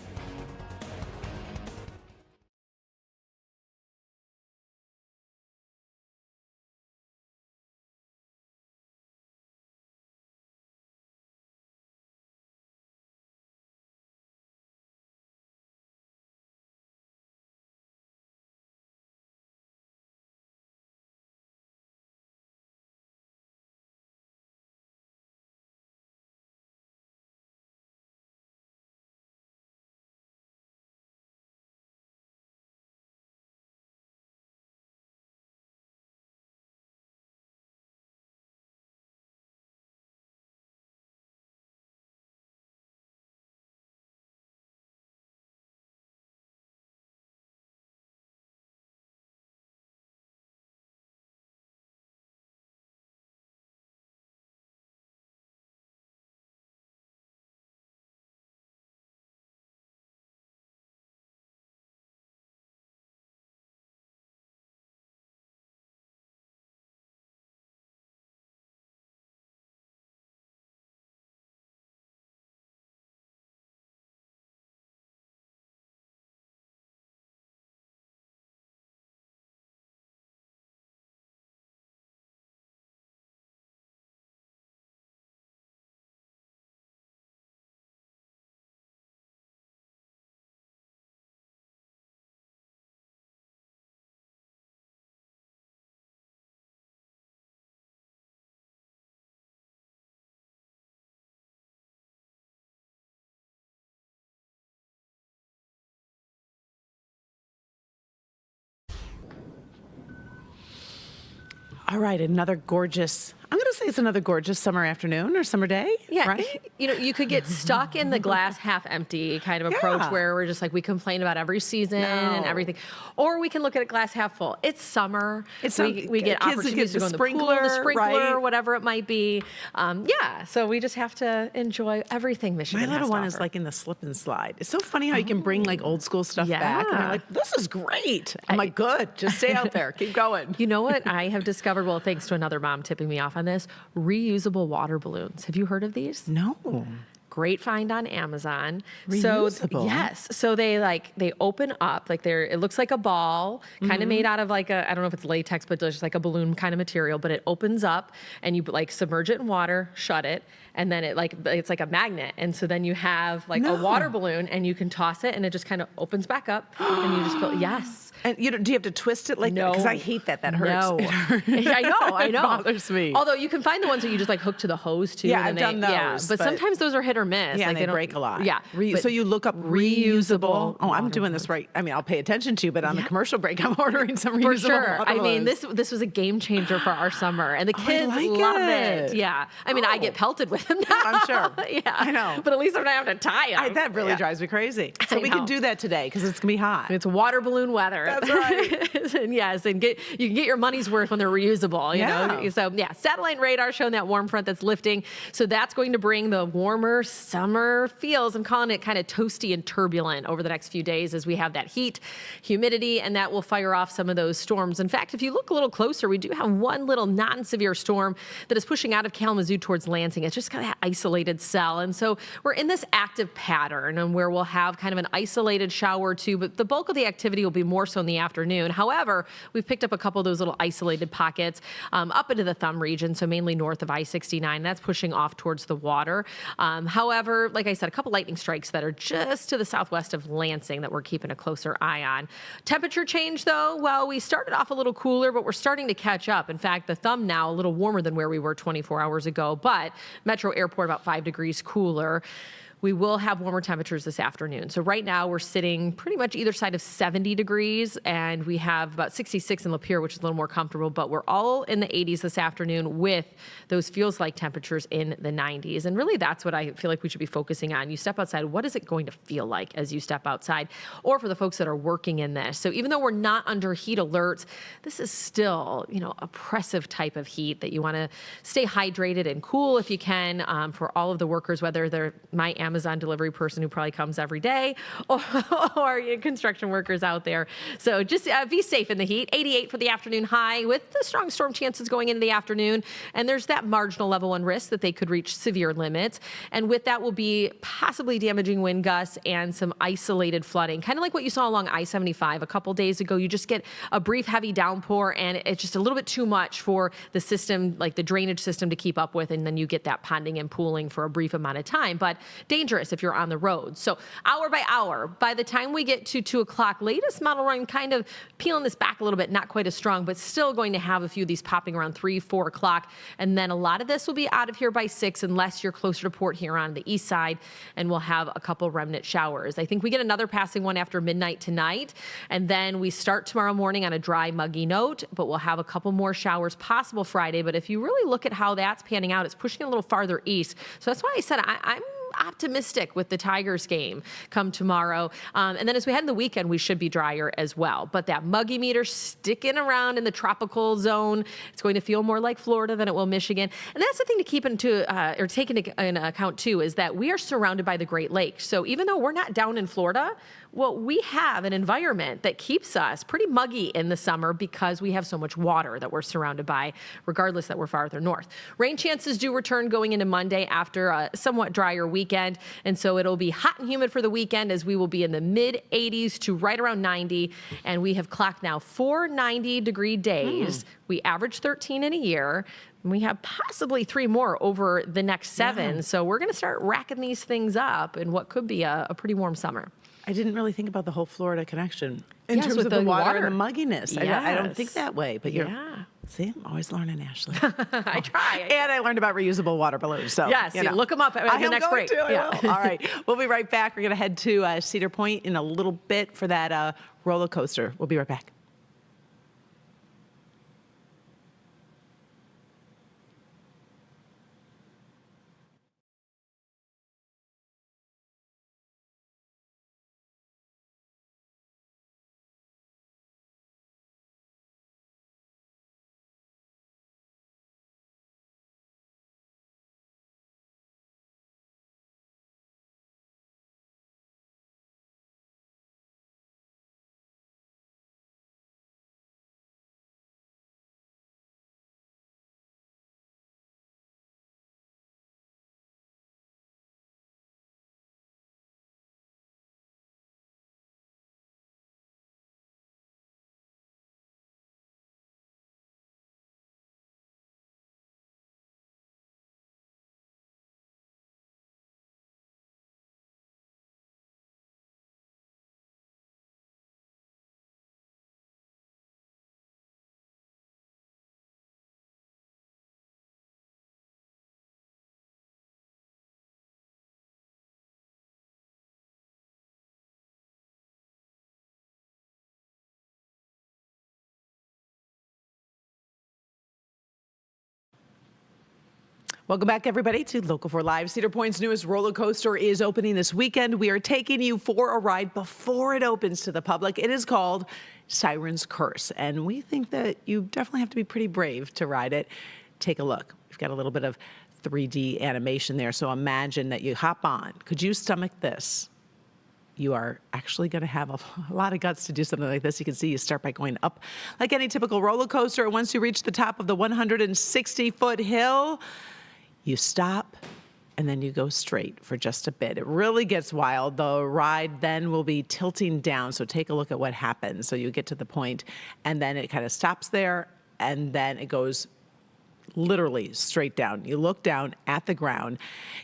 B: All right, another gorgeous, I'm going to say it's another gorgeous summer afternoon or summer day.
D: Yeah,
B: right?
D: you could get stuck in the glass half empty kind of approach where we're just like, we complain about every season and everything. Or we can look at it glass half full. It's summer. We get opportunities to go in the pool, the sprinkler, whatever it might be. So we just have to enjoy everything Michigan has to offer.
B: My little one is like in the slip and slide. It's so funny how you can bring like old school stuff back. And they're like, this is great. I'm like, good, just stay out there, keep going.
D: You know what I have discovered, well, thanks to another mom tipping me off on this, reusable water balloons. Have you heard of these?
B: No.
D: Great find on Amazon.
B: Reusable.
D: So they open up, like it looks like a ball, kind of made out of like I don't know if it's latex, but just like a balloon kind of material, but it opens up and you like submerge it in water, shut it, and then it's like a magnet. And so then you have like a water balloon and you can toss it and it just kind of opens back up and you just feel, yes.
B: And do you have to twist it like that? Because I hate that. That hurts.
D: No.
B: It hurts.
D: I know.
B: It bothers me.
D: Although you can find the ones that you just like hook to the hose too.
B: Yeah, I've done those.
D: Yeah, but sometimes those are hit or miss.
B: Yeah,
D: like
B: they break a lot.
D: Yeah.
B: So you look up reusable. Oh, I'm doing this right. I mean, I'll pay attention to, but on the commercial break, I'm ordering some reusable.
D: For sure.
B: water
D: I mean,
B: balloons.
D: this was a game changer for our summer, and the kids
B: like
D: love
B: it.
D: it. Yeah. I mean, I get pelted with them now.
B: I'm sure.
D: Yeah.
B: I know.
D: But at least I'm not having to tie them.
B: That really drives me crazy. So we can do that today because it's gonna be hot.
D: It's water balloon weather.
B: That's right.
D: And yes, and you can get your money's worth when they're reusable. You know. So yeah, satellite radar showing that warm front that's lifting. So that's going to bring the warmer summer feels. I'm calling it kind of toasty and turbulent over the next few days as we have that heat, humidity, and that will fire off some of those storms. In fact, if you look a little closer, we do have one little non-severe storm that is pushing out of Kalamazoo towards Lansing. It's just got that isolated cell. And so we're in this active pattern and where we'll have kind of an isolated shower or two, but the bulk of the activity will be more so in the afternoon. However, we've picked up a couple of those little isolated pockets up into the thumb region, so mainly north of I-69. That's pushing off towards the water. However, like I said, a couple lightning strikes that are just to the southwest of Lansing that we're keeping a closer eye on. Temperature change, though, well, we started off a little cooler, but we're starting to catch up. In fact, the thumb now a little warmer than where we were 24 hours ago, but Metro Airport about 5 degrees cooler. We will have warmer temperatures this afternoon. So right now we're sitting pretty much either side of 70 degrees, and we have about 66 in Lapeer, which is a little more comfortable, but we're all in the 80s this afternoon with those feels like temperatures in the 90s. And really that's what I feel like we should be focusing on. You step outside, what is it going to feel like as you step outside? Or for the folks that are working in this. So even though we're not under heat alerts, this is still, oppressive type of heat that you want to stay hydrated and cool if you can for all of the workers, whether they're my Amazon delivery person who probably comes every day, or construction workers out there. So just be safe in the heat. 88 for the afternoon high with the strong storm chances going into the afternoon. And there's that marginal level 1 risk that they could reach severe limits. And with that will be possibly damaging wind gusts and some isolated flooding, kind of like what you saw along I-75 a couple days ago. You just get a brief heavy downpour and it's just a little bit too much for the system, like the drainage system, to keep up with. And then you get that ponding and pooling for a brief amount of time, but dangerous if you're on the road. So hour by hour, by the time we get to 2 o'clock, latest model run kind of peeling this back a little bit, not quite as strong, but still going to have a few of these popping around 3, 4 o'clock. And then a lot of this will be out of here by 6 unless you're closer to Port Huron on the east side, and we'll have a couple remnant showers. I think we get another passing one after midnight tonight, and then we start tomorrow morning on a dry, muggy note, but we'll have a couple more showers possible Friday. But if you really look at how that's panning out, it's pushing a little farther east. So that's why I said I'm optimistic with the Tigers game come tomorrow. And then as we head in the weekend, we should be drier as well. But that muggy meter sticking around in the tropical zone, it's going to feel more like Florida than it will Michigan. And that's the thing to keep take into account too, is that we are surrounded by the Great Lakes. So even though we're not down in Florida, well, we have an environment that keeps us pretty muggy in the summer because we have so much water that we're surrounded by, regardless that we're farther north. Rain chances do return going into Monday after a somewhat drier weekend. And so it'll be hot and humid for the weekend, as we will be in the mid 80s to right around 90. And we have clocked now 4 90-degree days. We average 13 in a year. And we have possibly 3 more over the next 7. Yeah. So we're going to start racking these things up in what could be a pretty warm summer.
B: I didn't really think about the whole Florida connection in terms of the water and the mugginess.
D: Yes.
B: I don't think that way, but see, I'm always learning, Ashley.
D: I try.
B: And I learned about reusable water balloons. So
D: yes, look them up at the next break.
B: I will. All right, we'll be right back. We're going to head to Cedar Point in a little bit for that roller coaster. We'll be right back. Welcome back, everybody, to Local 4 Live. Cedar Point's newest roller coaster is opening this weekend. We are taking you for a ride before it opens to the public. It is called Siren's Curse, and we think that you definitely have to be pretty brave to ride it. Take a look. We've got a little bit of 3D animation there, so imagine that you hop on. Could you stomach this? You are actually going to have a lot of guts to do something like this. You can see you start by going up like any typical roller coaster. Once you reach the top of the 160-foot hill, you stop, and then you go straight for just a bit. It really gets wild. The ride then will be tilting down, so take a look at what happens. So you get to the point, and then it kind of stops there, and then it goes literally straight down. You look down at the ground,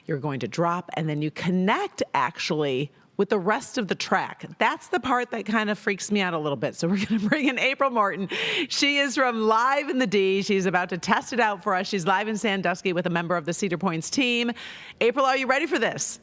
B: you're going to drop, and then you connect, actually, with the rest of the track. That's the part that kind of freaks me out a little bit. So we're going to bring in April Morton. She is from Live in the D. She's about to test it out for us. She's live in Sandusky with a member of the Cedar Point's team. April, are you ready for this?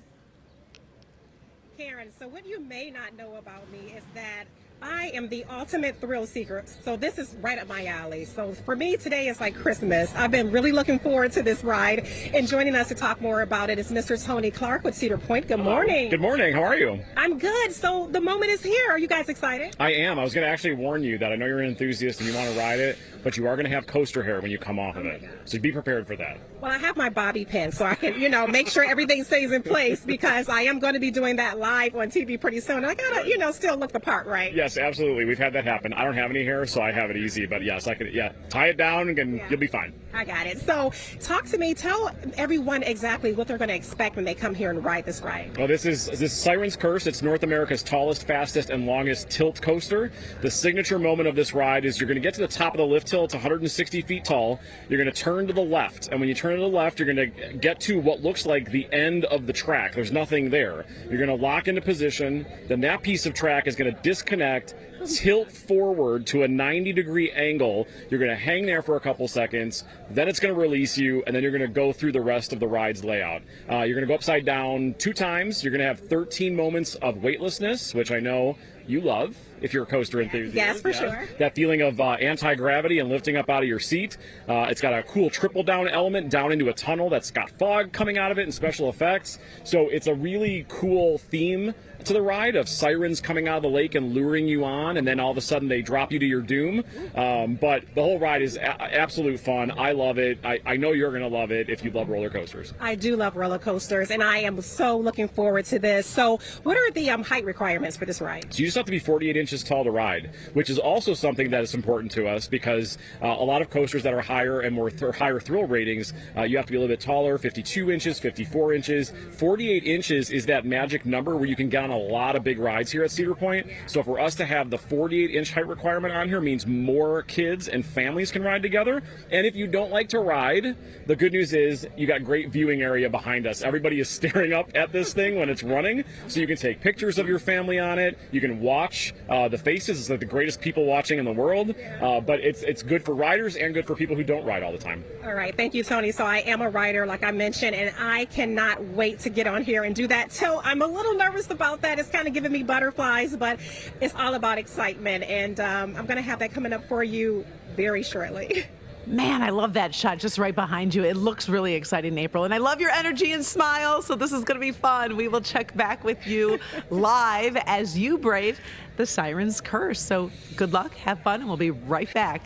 I: Karen, so what you may not know about me is that I am the ultimate thrill seeker, so this is right up my alley. So for me, today is like Christmas. I've been really looking forward to this ride, and joining us to talk more about it is Mr. Tony Clark with Cedar Point. Good morning.
J: Good morning. How are you?
I: I'm good. So the moment is here. Are you guys excited?
J: I am. I was going to actually warn you that I know you're an enthusiast and you want to ride it. but you are going to have coaster hair when you come off of it. So be prepared for that.
I: Well, I have my bobby pin, so I can, make sure everything stays in place because I am going to be doing that live on TV pretty soon. I gotta, still look the part, right?
J: Yes, absolutely. We've had that happen. I don't have any hair, so I have it easy. But yes, I could. Yeah, tie it down and you'll be fine.
I: I got it. So talk to me. Tell everyone exactly what they're going to expect when they come here and ride this ride.
J: Well, this is Siren's Curse. It's North America's tallest, fastest, and longest tilt coaster. The signature moment of this ride is you're going to get to the top of the lift hill. It's 160 feet tall. You're going to turn to the left, and when you turn to the left, you're going to get to what looks like the end of the track. There's nothing there. You're going to lock into position. Then that piece of track is going to disconnect, tilt forward to a 90-degree angle. You're going to hang there for a couple seconds. Then it's going to release you, and then you're going to go through the rest of the ride's layout. You're going to go upside down 2 times. You're going to have 13 moments of weightlessness, which I know you love if you're a coaster enthusiast.
I: Yes, for sure.
J: That feeling of anti-gravity and lifting up out of your seat. It's got a cool triple down element down into a tunnel that's got fog coming out of it and special effects. So it's a really cool theme to the ride of sirens coming out of the lake and luring you on, and then all of a sudden they drop you to your doom. But the whole ride is absolute fun. I love it. I know you're going to love it if you love roller coasters.
I: I do love roller coasters, and I am so looking forward to this. So what are the height requirements for this ride?
J: So you just have to be 48 inches tall to ride, which is also something that is important to us because a lot of coasters that are higher and more higher thrill ratings, you have to be a little bit taller, 52 inches, 54 inches. 48 inches is that magic number where you can get on a lot of big rides here at Cedar Point. So for us to have the 48-inch height requirement on here means more kids and families can ride together. And if you don't like to ride, the good news is you got great viewing area behind us. Everybody is staring up at this thing when it's running, so you can take pictures of your family on it. You can watch the faces. It's like the greatest people watching in the world. But it's good for riders and good for people who don't ride all the time.
I: All right, thank you, Tony. So I am a rider, like I mentioned, and I cannot wait to get on here and do that. So I'm a little nervous about that. It's kind of giving me butterflies, but it's all about excitement, and I'm going to have that coming up for you very shortly.
B: Man, I love that shot just right behind you. It looks really exciting, April. And I love your energy and smile, so this is going to be fun. We will check back with you live as you brave the Siren's Curse. So good luck, have fun, and we'll be right back.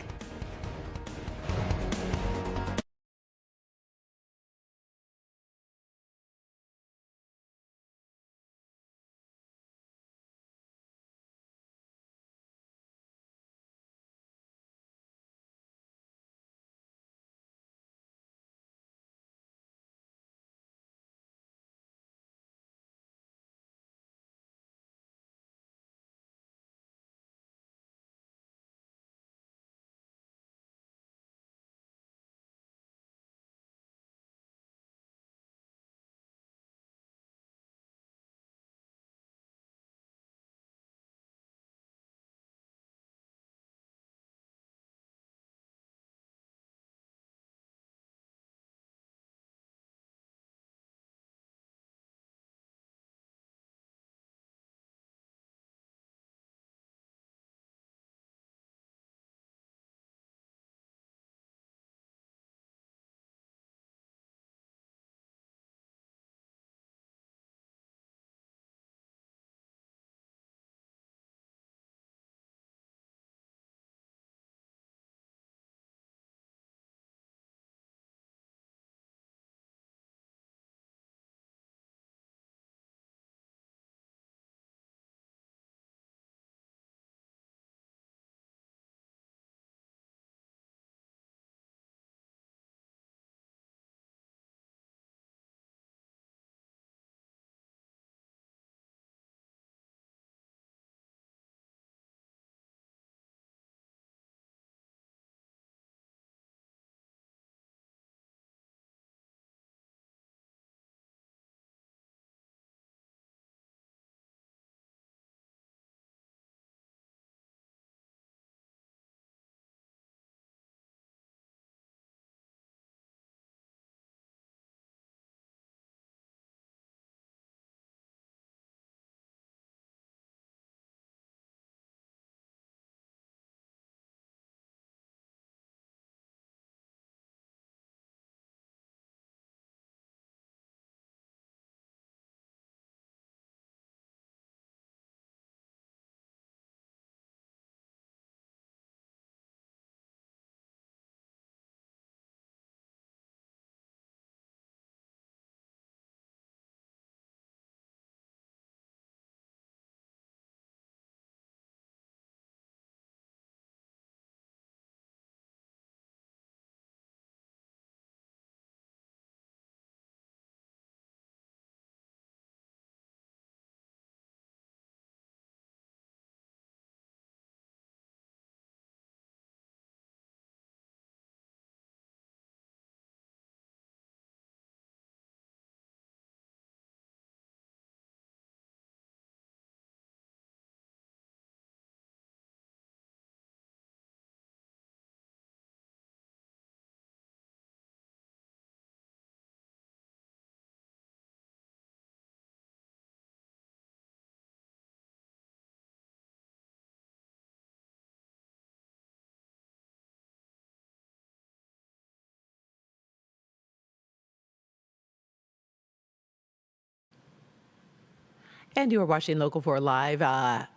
B: And you are watching Local 4 Live.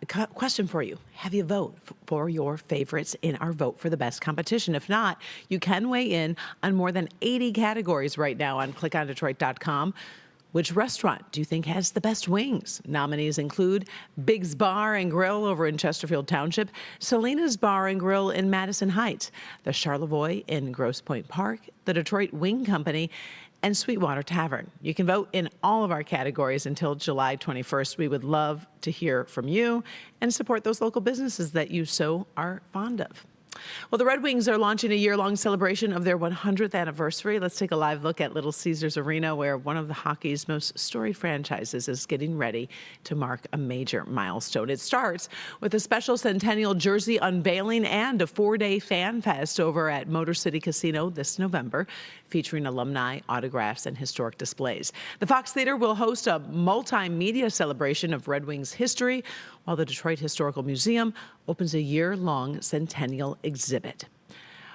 B: Question for you. Have you voted for your favorites in our Vote for the Best competition? If not, you can weigh in on more than 80 categories right now on clickondetroit.com. Which restaurant do you think has the best wings? Nominees include Big's Bar and Grill over in Chesterfield Township, Selena's Bar and Grill in Madison Heights, the Charlevoix in Grosse Pointe Park, the Detroit Wing Company, and Sweetwater Tavern. You can vote in all of our categories until July 21st. We would love to hear from you and support those local businesses that you so are fond of. Well, the Red Wings are launching a year-long celebration of their 100th anniversary. Let's take a live look at Little Caesars Arena, where one of the hockey's most storied franchises is getting ready to mark a major milestone. It starts with a special centennial jersey unveiling and a 4-day fan fest over at Motor City Casino this November, featuring alumni, autographs, and historic displays. The Fox Theater will host a multimedia celebration of Red Wings history, while the Detroit Historical Museum opens a year-long centennial exhibit.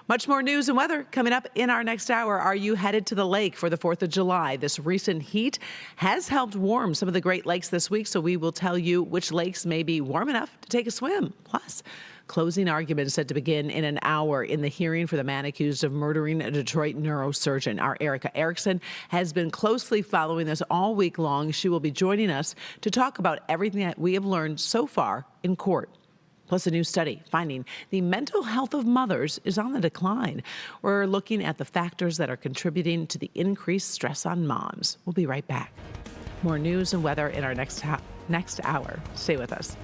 B: Much more news and weather coming up in our next hour. Are you headed to the lake for the 4th of July? This recent heat has helped warm some of the Great Lakes this week, so we will tell you which lakes may be warm enough to take a swim. Plus, closing arguments set to begin in an hour in the hearing for the man accused of murdering a Detroit neurosurgeon. Our Erica Erickson has been closely following this all week long. She will be joining us to talk about everything that we have learned so far in court. Plus, a new study finding the mental health of mothers is on the decline. We're looking at the factors that are contributing to the increased stress on moms. We'll be right back. More news and weather in our next hour. Stay with us.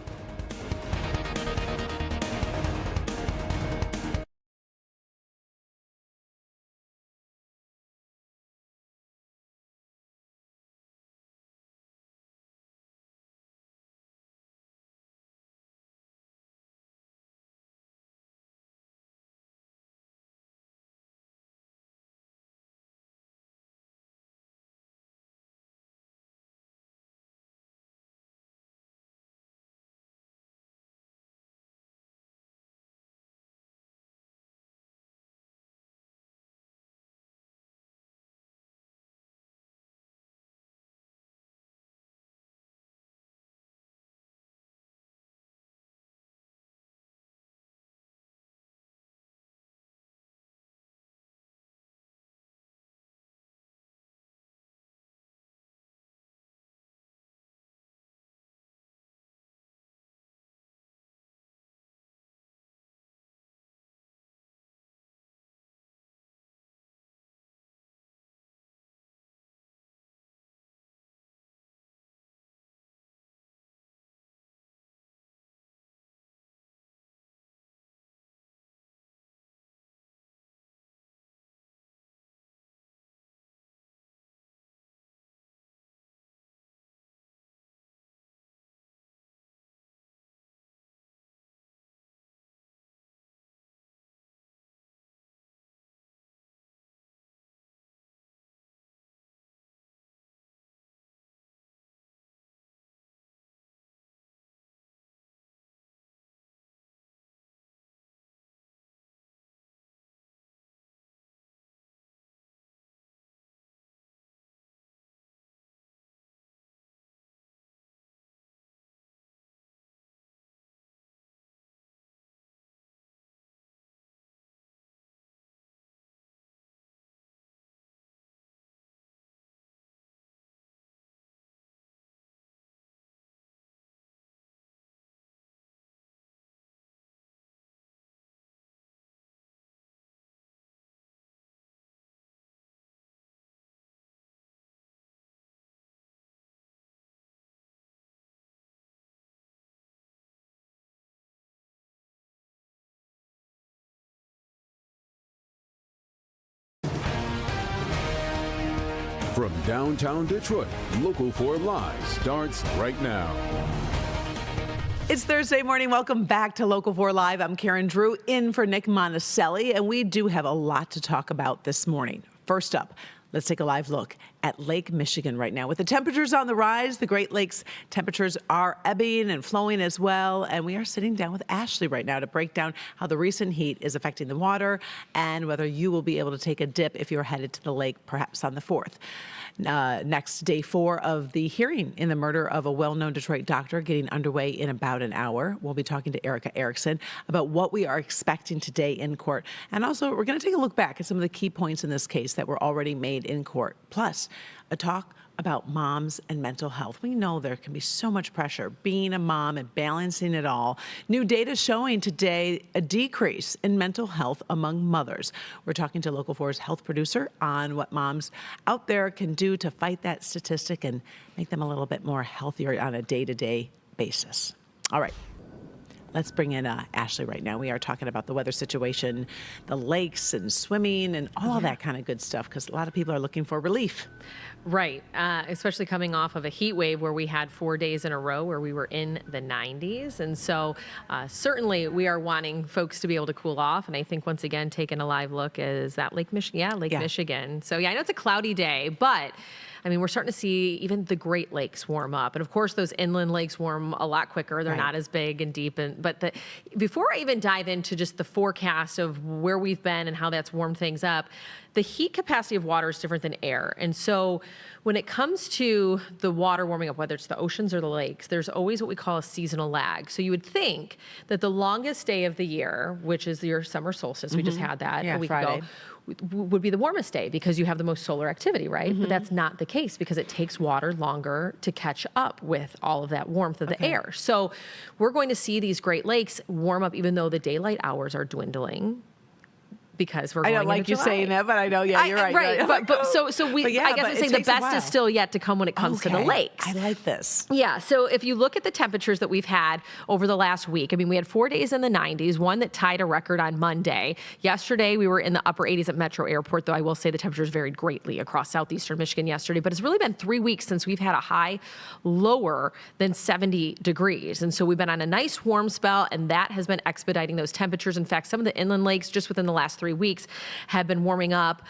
A: From downtown Detroit, Local 4 Live starts right now.
B: It's Thursday morning. Welcome back to Local 4 Live. I'm Karen Drew, in for Nick Monticelli, and we do have a lot to talk about this morning. First up, Let's take a live look at Lake Michigan right now. With the temperatures on the rise, the Great Lakes temperatures are ebbing and flowing as well. And we are sitting down with Ashley right now to break down how the recent heat is affecting the water and whether you will be able to take a dip if you're headed to the lake, perhaps on the 4th. Next, day 4 of the hearing in the murder of a well-known Detroit doctor getting underway in about an hour. We'll be talking to Erica Erickson about what we are expecting today in court. And also, we're going to take a look back at some of the key points in this case that were already made in court. Plus, a talk about moms and mental health. We know there can be so much pressure being a mom and balancing it all. New data showing today a decrease in mental health among mothers. We're talking to Local 4's health producer on what moms out there can do to fight that statistic and make them a little bit more healthier on a day-to-day basis. All right. Let's bring in Ashley right now. We are talking about the weather situation, the lakes and swimming and all of that kind of good stuff because a lot of people are looking for relief.
D: Right, especially coming off of a heat wave where we had 4 days in a row where we were in the 90s. And so certainly we are wanting folks to be able to cool off. And I think once again, taking a live look is that Lake Michigan. Yeah, Lake Michigan. So yeah, I know it's a cloudy day, but I mean, we're starting to see even the Great Lakes warm up. And of course, those inland lakes warm a lot quicker. They're not as big and deep. But before I even dive into just the forecast of where we've been and how that's warmed things up, the heat capacity of water is different than air. And so when it comes to the water warming up, whether it's the oceans or the lakes, there's always what we call a seasonal lag. So you would think that the longest day of the year, which is your summer solstice, we just had that a week ago, would be the warmest day because you have the most solar activity, right? But that's not the case because it takes water longer to catch up with all of that warmth of the air. So we're going to see these Great Lakes warm up even though the daylight hours are dwindling. Because we're going
B: I don't like you
D: July.
B: saying that, but I know, you're right.
D: Right,
B: Right.
D: but I guess I'm saying the best is still yet to come when it comes to the lakes.
B: I like this.
D: Yeah, so if you look at the temperatures that we've had over the last week, I mean, we had 4 days in the 90s, one that tied a record on Monday. Yesterday, we were in the upper 80s at Metro Airport, though I will say the temperatures varied greatly across southeastern Michigan yesterday. But it's really been 3 weeks since we've had a high lower than 70 degrees. And so we've been on a nice warm spell, and that has been expediting those temperatures. In fact, some of the inland lakes just within the last 3 weeks have been warming up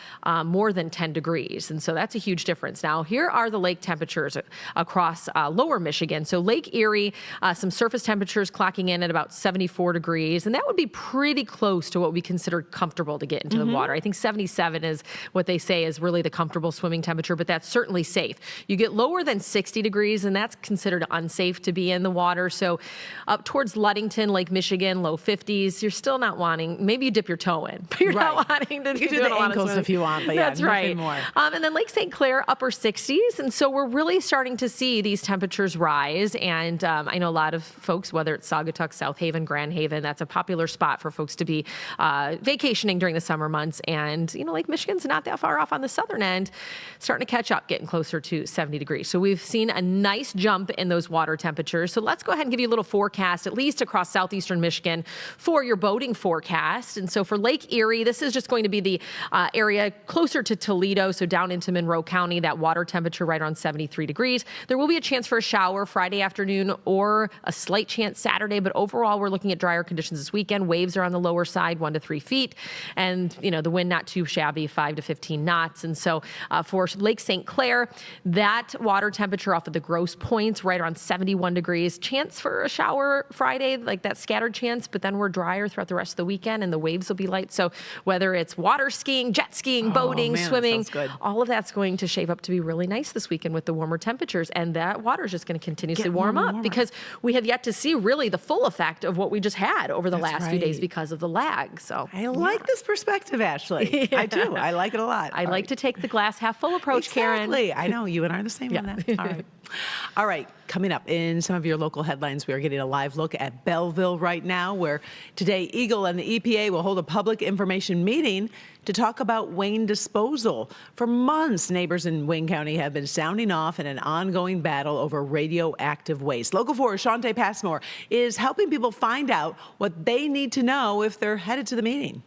D: more than 10 degrees. And so that's a huge difference. Now, here are the lake temperatures across lower Michigan. So Lake Erie, some surface temperatures clocking in at about 74 degrees. And that would be pretty close to what we consider comfortable to get into the water. I think 77 is what they say is really the comfortable swimming temperature, but that's certainly safe. You get lower than 60 degrees, and that's considered unsafe to be in the water. So up towards Ludington, Lake Michigan, low 50s, you're still not wanting, maybe you dip your toe in, but you're not wanting to
B: you can do the ankles if you want, but
D: that's right.
B: More.
D: And then Lake St. Clair, upper 60s. And so we're really starting to see these temperatures rise. And I know a lot of folks, whether it's Saugatuck, South Haven, Grand Haven, that's a popular spot for folks to be vacationing during the summer months. And, you know, Lake Michigan's not that far off on the southern end, starting to catch up, getting closer to 70 degrees. So we've seen a nice jump in those water temperatures. So let's go ahead and give you a little forecast, at least across southeastern Michigan, for your boating forecast. And so for Lake Erie, this is just going to be the area closer to Toledo, so down into Monroe County, that water temperature right around 73 degrees. There will be a chance for a shower Friday afternoon or a slight chance Saturday, but overall we're looking at drier conditions this weekend. Waves are on the lower side, 1 to 3 feet, and you know the wind not too shabby, 5 to 15 knots. And so for Lake St. Clair, that water temperature off of the gross points right around 71 degrees. Chance for a shower Friday, like that scattered chance, but then we're drier throughout the rest of the weekend and the waves will be light. So whether it's water skiing, jet skiing, boating, swimming, all of that's going to shape up to be really nice this weekend with the warmer temperatures. And that water is just going to continuously warm up because we have yet to see really the full effect of what we just had over the last few days because of the lag. So
B: I like this perspective, Ashley. I do. I like it a lot.
D: I like to take the glass half full approach, Karen.
B: I know. You and I are the same on that. All right. All right. Coming up in some of your local headlines, we are getting a live look at Belleville right now, where today Eagle and the EPA will hold a public information meeting to talk about Wayne disposal. For months, neighbors in Wayne County have been sounding off in an ongoing battle over radioactive waste. Local 4's Shante Passmore is helping people find out what they need to know if they're headed to the meeting.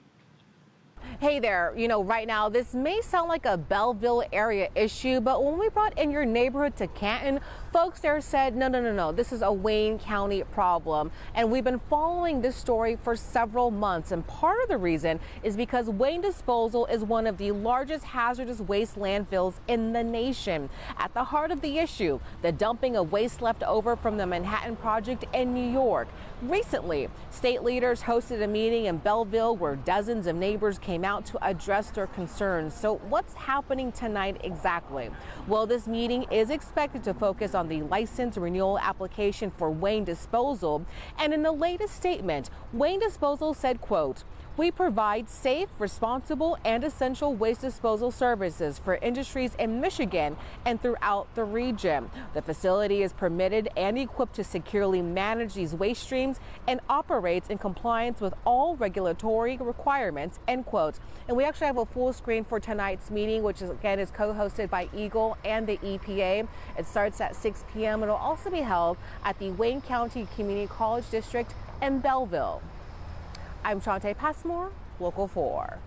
E: Hey there, right now this may sound like a Belleville area issue, but when we brought in your neighborhood to Canton, folks there said, no, this is a Wayne County problem. And we've been following this story for several months. And part of the reason is because Wayne Disposal is one of the largest hazardous waste landfills in the nation. At the heart of the issue, the dumping of waste left over from the Manhattan Project in New York. Recently, state leaders hosted a meeting in Belleville where dozens of neighbors came out to address their concerns. So what's happening tonight exactly? Well, this meeting is expected to focus on the license renewal application for Wayne Disposal. And in the latest statement, Wayne Disposal said, quote, "We provide safe, responsible, and essential waste disposal services for industries in Michigan and throughout the region. The facility is permitted and equipped to securely manage these waste streams and operates in compliance with all regulatory requirements," end quote. And we actually have a full screen for tonight's meeting, which is co-hosted by Eagle and the EPA. It starts at 6 p.m. It'll also be held at the Wayne County Community College District in Belleville. I'm Shantae Passmore, Local 4.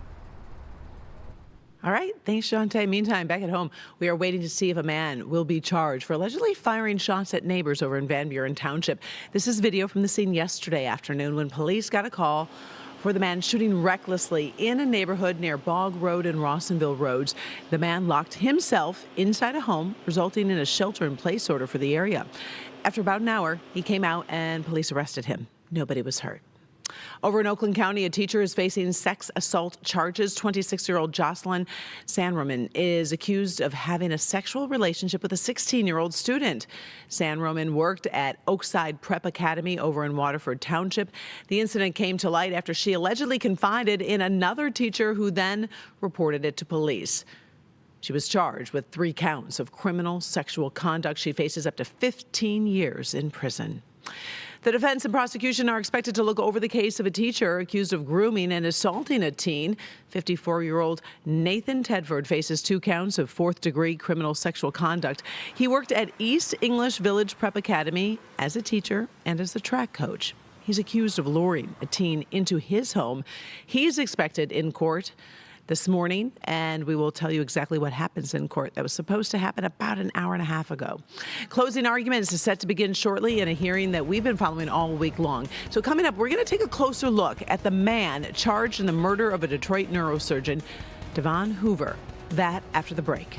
B: All right. Thanks, Shantae. Meantime, back at home, we are waiting to see if a man will be charged for allegedly firing shots at neighbors over in Van Buren Township. This is video from the scene yesterday afternoon when police got a call for the man shooting recklessly in a neighborhood near Bog Road and Rawsonville Roads. The man locked himself inside a home, resulting in a shelter-in-place order for the area. After about an hour, he came out and police arrested him. Nobody was hurt. Over in Oakland County, a teacher is facing sex assault charges. 26-year-old Jocelyn Sanroman is accused of having a sexual relationship with a 16-year-old student. Sanroman worked at Oakside Prep Academy over in Waterford Township. The incident came to light after she allegedly confided in another teacher who then reported it to police. She was charged with 3 counts of criminal sexual conduct. She faces up to 15 years in prison. The defense and prosecution are expected to look over the case of a teacher accused of grooming and assaulting a teen. 54-year-old Nathan Tedford faces 2 counts of 4th-degree criminal sexual conduct. He worked at East English Village Prep Academy as a teacher and as a track coach. He's accused of luring a teen into his home. He's expected in court this morning, and we will tell you exactly what happens in court. That was supposed to happen about an hour and a half ago. Closing arguments is set to begin shortly in a hearing that we've been following all week long. So coming up, we're going to take a closer look at the man charged in the murder of a Detroit neurosurgeon, Devon Hoover. That after the break.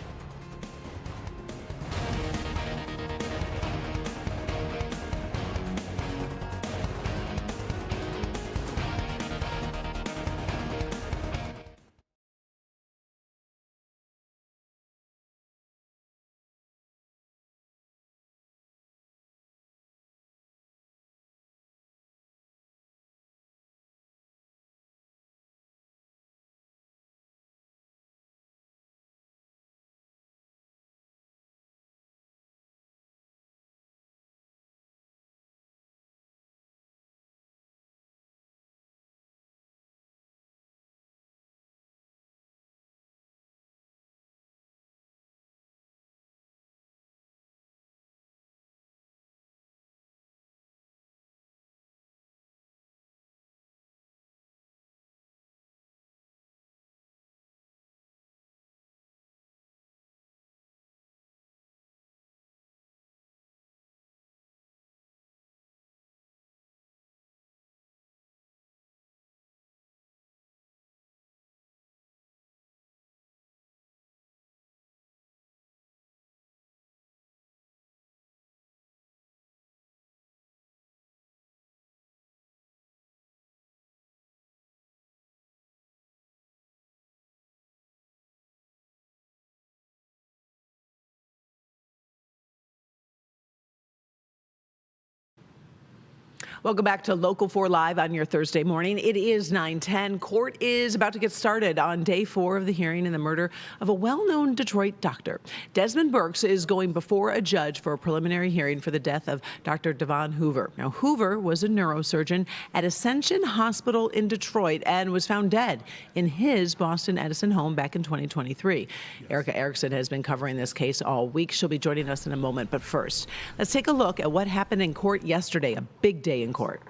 B: Welcome back to Local 4 Live on your Thursday morning. It is 9:10. Court is about to get started on day 4 of the hearing in the murder of a well-known Detroit doctor. Desmond Burks is going before a judge for a preliminary hearing for the death of Dr. Devon Hoover. Now, Hoover was a neurosurgeon at Ascension Hospital in Detroit and was found dead in his Boston Edison home back in 2023. Erica Erickson has been covering this case all week. She'll be joining us in a moment. But first, let's take a look at what happened in court yesterday, a big day in court.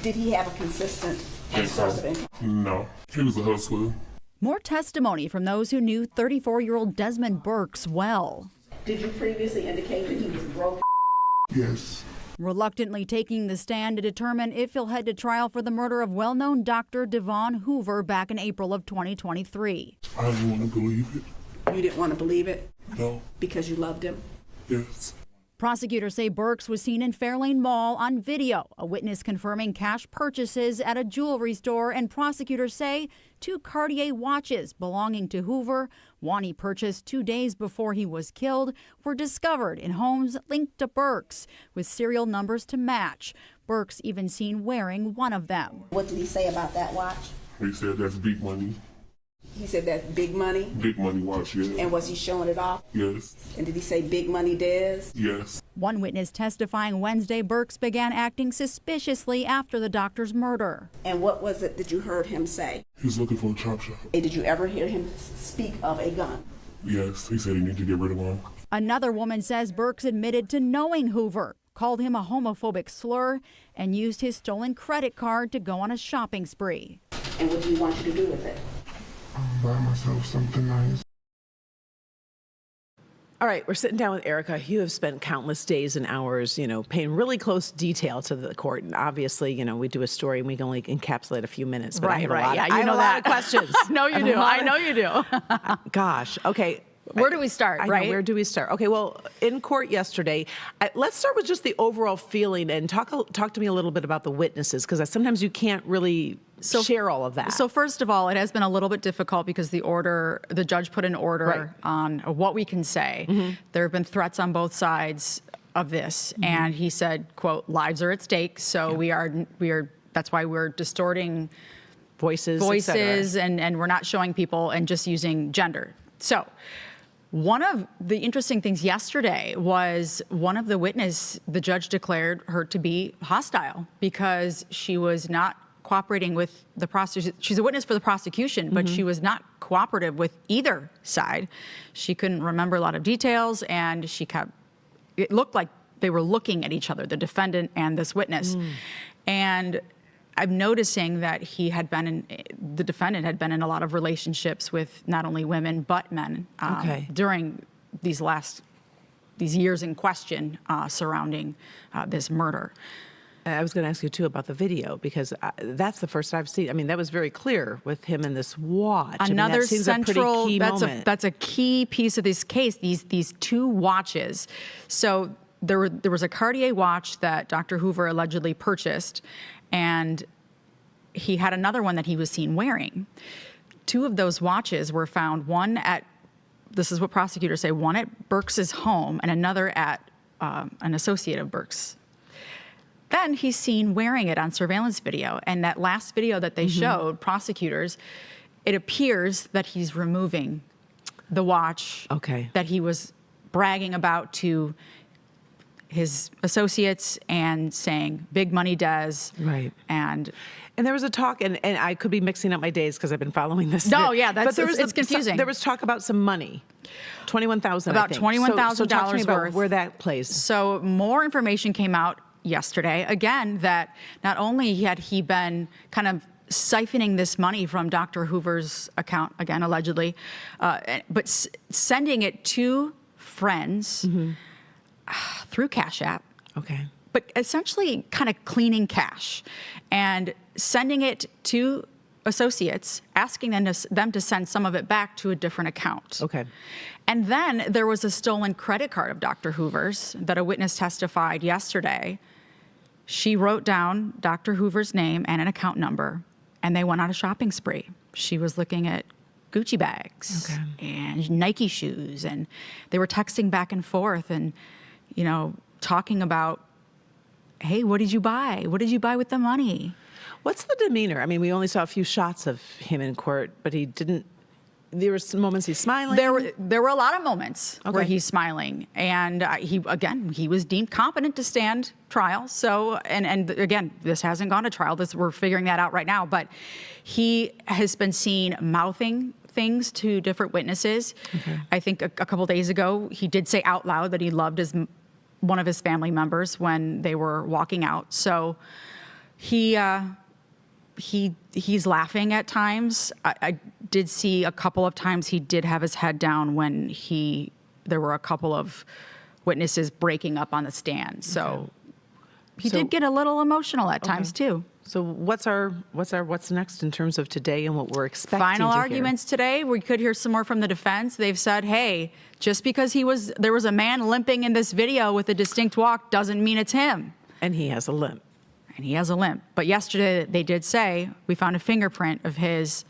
K: Did he have a consistent No, he was a hustler.
L: More testimony from those who knew 34-year-old Desmond Burks well.
M: Did you previously indicate that he was broke?
K: Yes.
L: Reluctantly taking the stand to determine if he'll head to trial for the murder of well-known Dr. Devon Hoover back in April of 2023.
K: I didn't want to believe it.
M: You didn't want to believe it?
K: No.
M: Because you loved him?
K: Yes.
L: Prosecutors say Burks was seen in Fairlane Mall on video, a witness confirming cash purchases at a jewelry store, and prosecutors say 2 Cartier watches belonging to Hoover, one he purchased 2 days before he was killed, were discovered in homes linked to Burks, with serial numbers to match. Burks even seen wearing one of them.
M: What did he say about that watch?
K: He said that's big money.
M: He said that's big money?
K: Big money watch, yeah.
M: And was he showing it off?
K: Yes.
M: And did he say big money Des?
K: Yes.
L: One witness testifying Wednesday Burks began acting suspiciously after the doctor's murder.
M: And what was it that you heard him say?
K: He was looking for a chop shop.
M: And did you ever hear him speak of a gun?
K: Yes, he said he needed to get rid of one.
L: Another woman says Burks admitted to knowing Hoover, called him a homophobic slur, and used his stolen credit card to go on a shopping spree.
M: And what do you want you to do with it?
K: Buy myself something nice.
B: All right, we're sitting down with Erica. You have spent countless days and hours, paying really close detail to the court. And obviously, we do a story and we can only encapsulate a few minutes. But I have a lot of questions.
E: No, you do. I know you do.
B: Gosh. Okay.
E: Where do we start, right?
B: Where do we start? Okay, well, in court yesterday, let's start with just the overall feeling and talk to me a little bit about the witnesses, because sometimes you can't really share all of that.
N: So first of all, it has been a little bit difficult because the judge put an order on what we can say. Mm-hmm. There have been threats on both sides of this, mm-hmm. and he said, quote, lives are at stake, so we are that's why we're distorting voices and we're not showing people and just using gender. So one of the interesting things yesterday was one of the the judge declared her to be hostile because she was not cooperating with the prosecution. She's a witness for the prosecution, but she was not cooperative with either side. She couldn't remember a lot of details, and it looked like they were looking at each other, the defendant and this witness. And I'm noticing that the defendant had been in a lot of relationships with not only women, but men during these years in question surrounding this murder.
B: I was going to ask you, too, about the video, because that's the first I've seen. I mean, that was very clear with him in this watch.
N: Another
B: central,
N: that's a key piece of this case, these 2 watches. So there was a Cartier watch that Dr. Hoover allegedly purchased, and he had another one that he was seen wearing. 2 of those watches were found, this is what prosecutors say, one at Burks's home and another at an associate of Burks. Then he's seen wearing it on surveillance video. And that last video that they showed, prosecutors, it appears that he's removing the watch that he was bragging about to his associates and saying, big money does.
B: Right.
N: And
B: there was a talk, and I could be mixing up my days because I've been following this.
N: No, yeah, it's confusing.
B: There was talk about some money. $21,000,
N: about $21,000 worth.
B: Where that plays.
N: So more information came out yesterday, again, that not only had he been kind of siphoning this money from Dr. Hoover's account, again, allegedly, but sending it to friends through Cash App.
B: Okay.
N: But essentially kind of cleaning cash and sending it to associates, asking them to send some of it back to a different account.
B: Okay.
N: And then there was a stolen credit card of Dr. Hoover's that a witness testified yesterday. She wrote down Dr. Hoover's name and an account number, and they went on a shopping spree. She was looking at Gucci bags and Nike shoes, and they were texting back and forth and, talking about, hey, what did you buy? What did you buy with the money?
B: What's the demeanor? I mean, we only saw a few shots of him in court, but he didn't. There were some moments he's smiling.
N: There were a lot of moments where he's smiling, and he was deemed competent to stand trial. So, and again, this hasn't gone to trial. We're figuring that out right now. But he has been seen mouthing things to different witnesses. I think a couple days ago he did say out loud that he loved one of his family members when they were walking out. So he he's laughing at times. I did see a couple of times he did have his head down when there were a couple of witnesses breaking up on the stand. So he did get a little emotional at times too.
B: So what's next in terms of today and what we're expecting?
N: Final
B: to
N: arguments today. We could hear some more from the defense. They've said, hey, just because there was a man limping in this video with a distinct walk doesn't mean it's him.
B: And he has a limp.
N: But yesterday they did say we found a fingerprint of his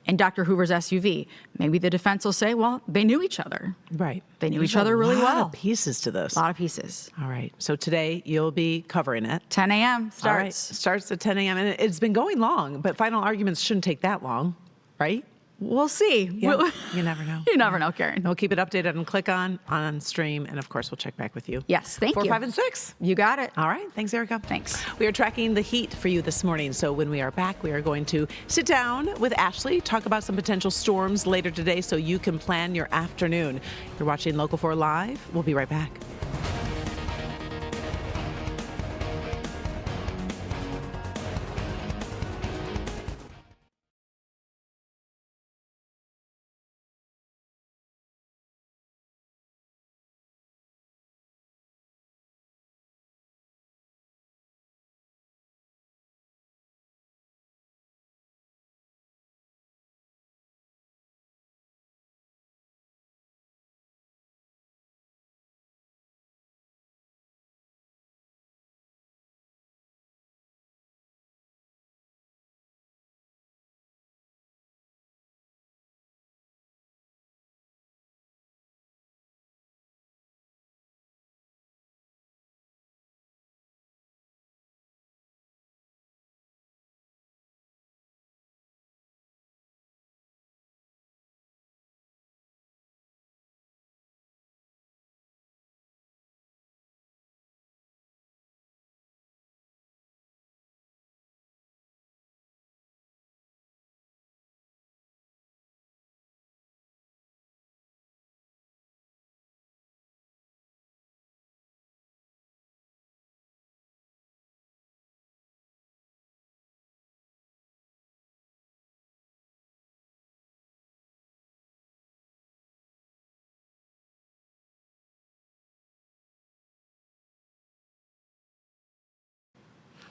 N: in Dr. Hoover's SUV. Maybe the defense will say, well, they knew each other.
B: Right.
N: They knew each other really well.
B: A lot of pieces to this.
N: A lot of pieces.
B: All right. So today you'll be covering it.
N: 10 a.m. starts.
B: All right. Starts at 10 a.m. And it's been going long, but final arguments shouldn't take that long, right?
N: We'll see.
B: Yeah, you never know.
N: You never know, Karen.
B: We'll keep it updated and click on stream. And of course, we'll check back with you.
N: Yes, thank
B: 4,
N: you.
B: 5, and 6.
N: You got it.
B: All right. Thanks, Erica.
N: Thanks.
B: We are tracking the heat for you this morning. So when we are back, we are going to sit down with Ashley, talk about some potential storms later today so you can plan your afternoon. You're watching Local 4 Live. We'll be right back.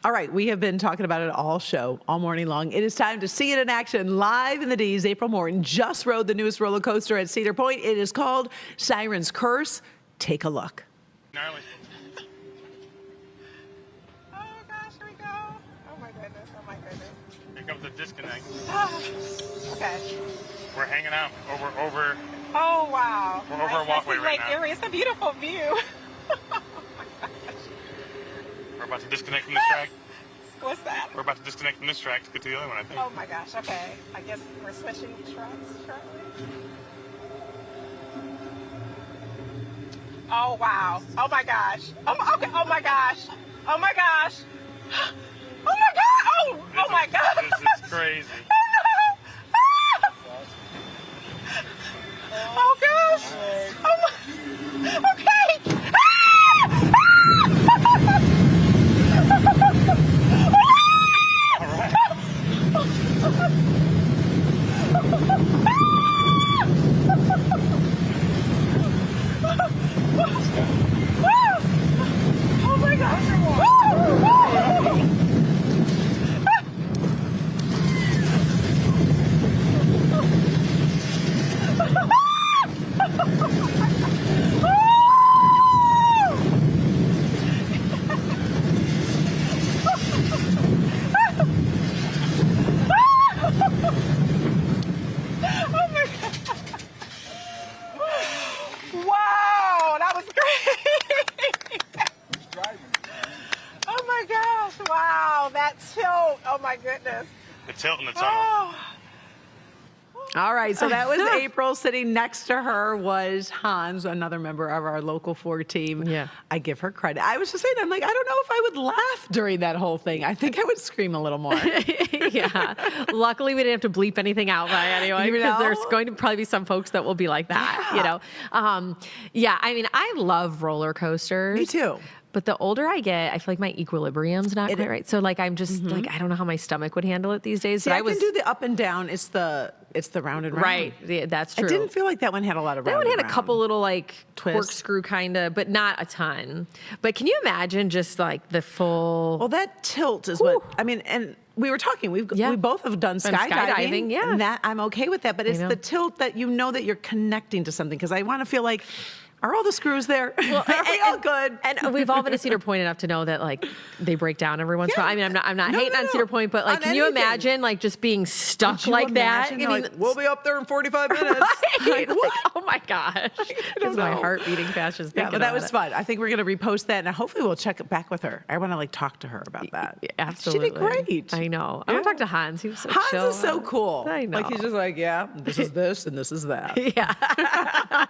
B: All right, we have been talking about it all morning long. It is time to see it in action live in the D's. April Morton just rode the newest roller coaster at Cedar Point. It is called Siren's Curse. Take a look.
O: Gnarly.
I: Oh gosh, here we go. Oh my goodness, oh my goodness.
O: Here comes the disconnect.
I: Okay.
O: We're hanging out over.
I: Oh wow.
O: We're over a walkway right now.
I: Area. It's a beautiful view.
O: We're about to disconnect from this track.
I: What's that?
O: We're about to disconnect from this track to get to the other one, I think.
I: Oh my gosh, okay. I guess we're switching tracks shortly. Oh wow. Oh my gosh. Okay. Oh my gosh. Oh my gosh. Oh my god. Oh my god.
O: This is crazy.
I: Oh gosh! Oh my... Okay! Oh my gosh! Wow, that was great. Oh my gosh, wow, that tilt. Oh my goodness.
O: The tilt in the tunnel.
I: Oh.
B: All right, so that was April. Sitting next to her was Hans, another member of our Local 4 team.
D: Yeah.
B: I give her credit. I was just saying, I'm like, I don't know if I would laugh during that whole thing. I think I would scream a little more.
D: Yeah. Luckily, we didn't have to bleep anything out by anyone,
B: You
D: because
B: know?
D: there's going to probably be some folks that will be like that,
B: Yeah.
D: you know? Yeah, I mean, I love roller coasters.
B: Me too.
D: But the older I get, I feel like my equilibrium's not quite right. So like I'm just like I don't know how my stomach would handle it these days.
B: See,
D: but
B: I can do the up and down. It's the round and round.
D: Right. Yeah, that's true.
B: I didn't feel like that one had a lot of round.
D: That one had
B: and
D: a couple
B: round.
D: little like
B: Twists.
D: corkscrew kind of, but not a ton. But can you imagine just like the full?
B: Well, that tilt is what I mean, and we were talking. We both have done skydiving.
D: Yeah,
B: and that I'm okay with that. But it's the tilt that you know that you're connecting to something, because I want to feel like, are all the screws there?
D: Well,
B: are we all good?
D: And we've all been to Cedar Point enough to know that like they break down every once in a while. I mean, I'm not hating on Cedar Point, but like,
B: On
D: can you
B: anything.
D: imagine like just being stuck like that? I mean,
B: Like, we'll be up there in 45 minutes.
D: Right? Like, oh my gosh, it's my
B: know.
D: heart beating fast just thinking
B: But that
D: about
B: was
D: it.
B: fun. I think we're going to repost that, and hopefully we'll check it back with her. I want to like talk to her about that.
D: Absolutely,
B: She did great.
D: I know. I want to talk to Hans. He was so
B: Hans
D: chill.
B: is so cool.
D: I know.
B: Like, he's just like, yeah, this is this and this is that.
D: Yeah.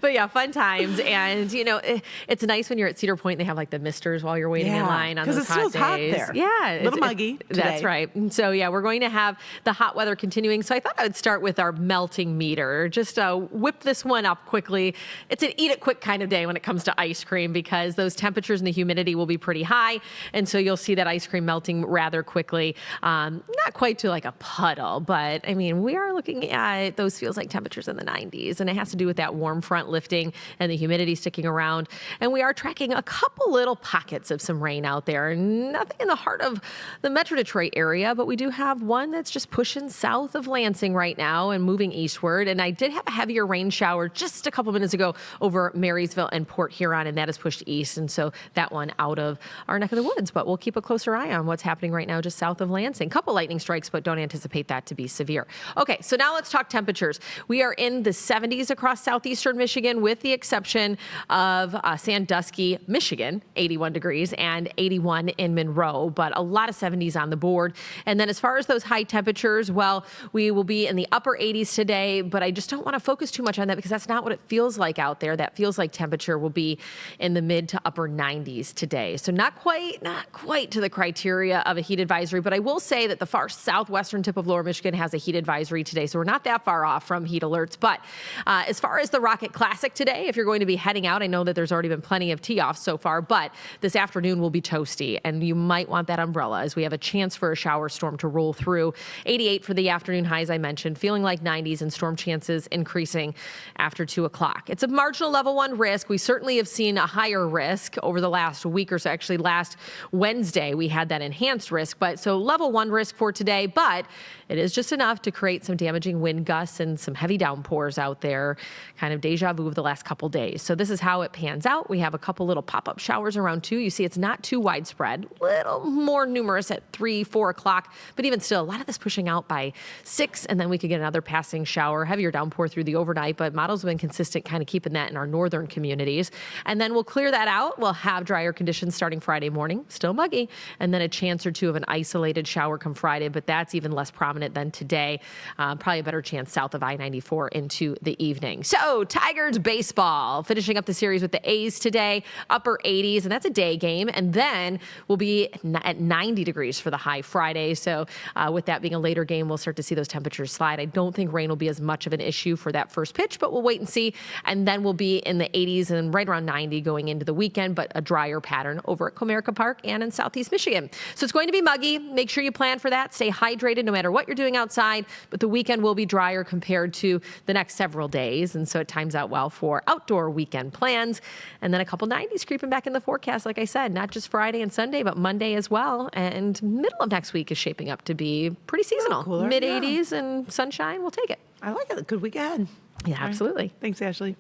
D: But yeah, fun times. And, you know, it's nice when you're at Cedar Point, they have like the misters while you're waiting in line on those
B: because it
D: hot
B: feels hot
D: days.
B: there.
D: Yeah.
B: A little muggy today.
D: That's right. And so, yeah, we're going to have the hot weather continuing. So I thought I would start with our melting meter. Just whip this one up quickly. It's an eat it quick kind of day when it comes to ice cream, because those temperatures and the humidity will be pretty high. And so you'll see that ice cream melting rather quickly. Not quite to like a puddle, but I mean, we are looking at those feels like temperatures in the 90s. And it has to do with that warm front lifting and the humidity sticking around. And we are tracking a couple little pockets of some rain out there. Nothing in the heart of the Metro Detroit area, but we do have one that's just pushing south of Lansing right now and moving eastward. And I did have a heavier rain shower just a couple minutes ago over Marysville and Port Huron, and that is pushed east. And so that one out of our neck of the woods, but we'll keep a closer eye on what's happening right now just south of Lansing. Couple lightning strikes, but don't anticipate that to be severe. Okay, so now let's talk temperatures. We are in the 70s across southeastern Michigan, with the exception of Sandusky, Michigan, 81 degrees, and 81 in Monroe, but a lot of 70s on the board. And then as far as those high temperatures, well, we will be in the upper 80s today, but I just don't want to focus too much on that because that's not what it feels like out there. That feels like temperature will be in the mid to upper 90s today. So not quite to the criteria of a heat advisory, but I will say that the far southwestern tip of lower Michigan has a heat advisory today. So we're not that far off from heat alerts. But as far as the Rocket Classic today, if you're going to be heading out, I know that there's already been plenty of tee-offs so far, but this afternoon will be toasty, and you might want that umbrella as we have a chance for a shower storm to roll through. 88 for the afternoon highs I mentioned, feeling like 90s, and storm chances increasing after 2 o'clock. It's a marginal level 1 risk. We certainly have seen a higher risk over the last week or so. Actually, last Wednesday, we had that enhanced risk, but so level 1 risk for today, but it is just enough to create some damaging wind gusts and some heavy downpours out there, kind of deja vu of the last couple days. So this is how it pans out. We have a couple little pop-up showers around 2. You see it's not too widespread, little more numerous at 3, 4 o'clock, but even still, a lot of this pushing out by 6, and then we could get another passing shower, heavier downpour through the overnight, but models have been consistent kind of keeping that in our northern communities. And then we'll clear that out. We'll have drier conditions starting Friday morning, still muggy, and then a chance or two of an isolated shower come Friday, but that's even less prominent than today. Probably a better chance south of I-94 into the evening. So Tigers baseball, finishing up the series with the A's today, upper 80s, and that's a day game. And then we'll be at 90 degrees for the high Friday. So with that being a later game, we'll start to see those temperatures slide. I don't think rain will be as much of an issue for that first pitch, but we'll wait and see. And then we'll be in the 80s and right around 90 going into the weekend, but a drier pattern over at Comerica Park and in Southeast Michigan. So it's going to be muggy. Make sure you plan for that. Stay hydrated no matter what you're doing outside, but the weekend will be drier compared to the next several days. And so it times out well for outdoor weekend plans. And then a couple 90s creeping back in the forecast, like I said, not just Friday and Sunday, but Monday as well. And middle of next week is shaping up to be pretty seasonal.
B: Cooler,
D: Mid 80s and sunshine, we'll take it.
B: I like it. Good weekend.
D: Yeah, absolutely.
B: Thanks, Ashley.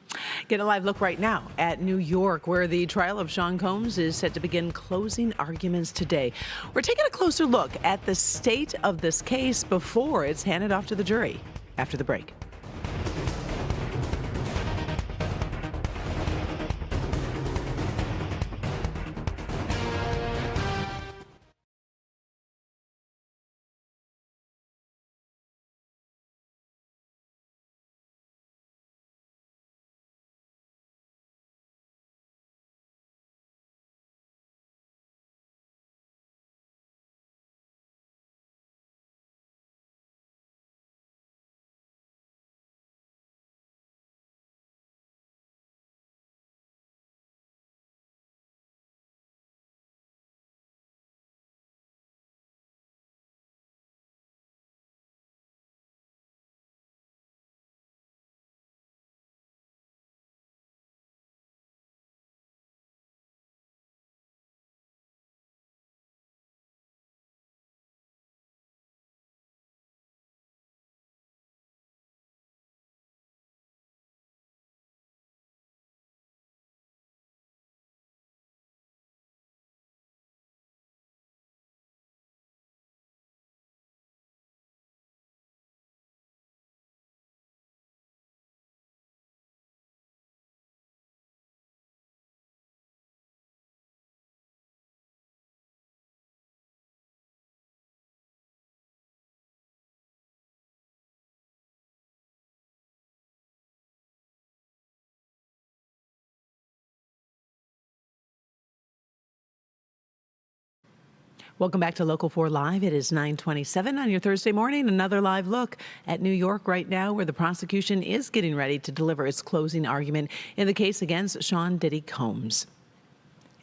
B: Get a live look right now at New York, where the trial of Sean Combs is set to begin closing arguments today. We're taking a closer look at the state of this case before it's handed off to the jury after the break. Welcome back to Local 4 Live. It is 9:27 on your Thursday morning. Another live look at New York right now, where the prosecution is getting ready to deliver its closing argument in the case against Sean Diddy Combs.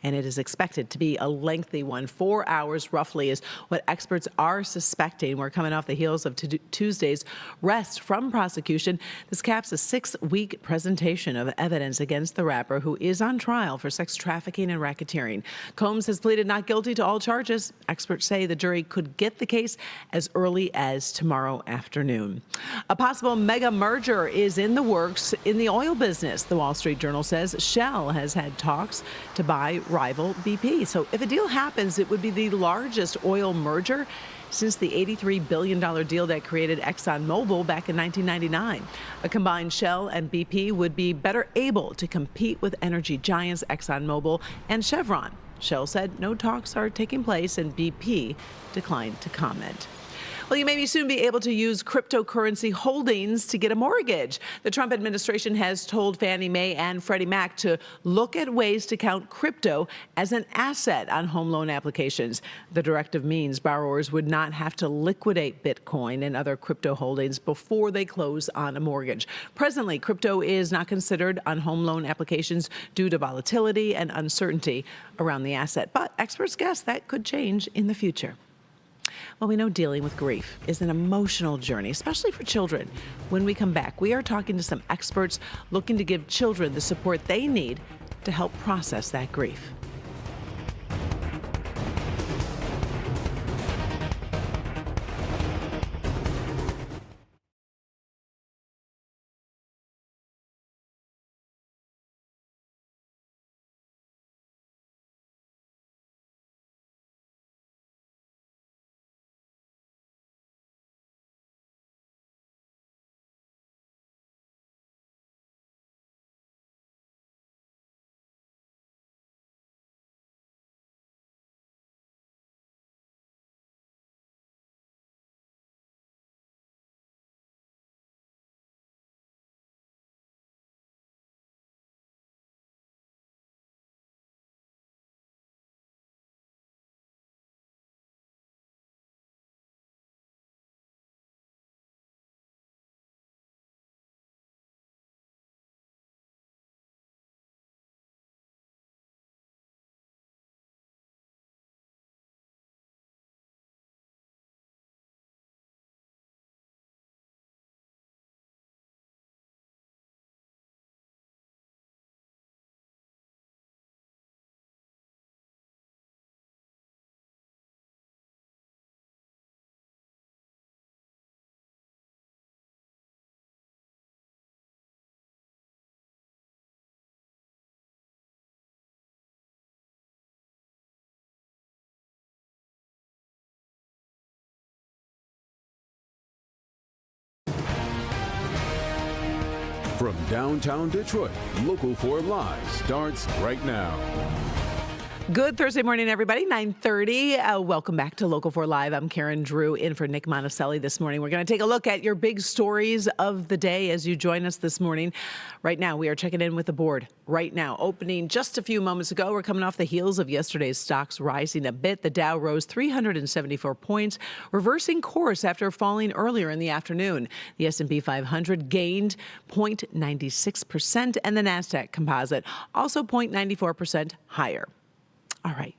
B: And it is expected to be a lengthy one. 4 hours roughly is what experts are suspecting. We're coming off the heels of Tuesday's rest from prosecution. This caps a 6-week presentation of evidence against the rapper, who is on trial for sex trafficking and racketeering. Combs has pleaded not guilty to all charges. Experts say the jury could get the case as early as tomorrow afternoon. A possible mega merger is in the works in the oil business. The Wall Street Journal says Shell has had talks to buy rival BP. So if a deal happens, it would be the largest oil merger since the $83 billion deal that created ExxonMobil back in 1999. A combined Shell and BP would be better able to compete with energy giants ExxonMobil and Chevron. Shell said no talks are taking place, and BP declined to comment. Well, you may soon be able to use cryptocurrency holdings to get a mortgage. The Trump administration has told Fannie Mae and Freddie Mac to look at ways to count crypto as an asset on home loan applications. The directive means borrowers would not have to liquidate Bitcoin and other crypto holdings before they close on a mortgage. Presently, crypto is not considered on home loan applications due to volatility and uncertainty around the asset. But experts guess that could change in the future. Well, we know dealing with grief is an emotional journey, especially for children. When we come back, we are talking to some experts looking to give children the support they need to help process that grief.
A: From downtown Detroit, Local 4 Live starts right now.
B: Good Thursday morning, everybody. 9:30. Welcome back to Local 4 Live. I'm Karen Drew, in for Nick Monticelli this morning. We're going to take a look at your big stories of the day as you join us this morning. Right now, we are checking in with the board. Right now, opening just a few moments ago, we're coming off the heels of yesterday's stocks rising a bit. The Dow rose 374 points, reversing course after falling earlier in the afternoon. The S&P 500 gained 0.96%, and the NASDAQ composite also 0.94% higher. All right.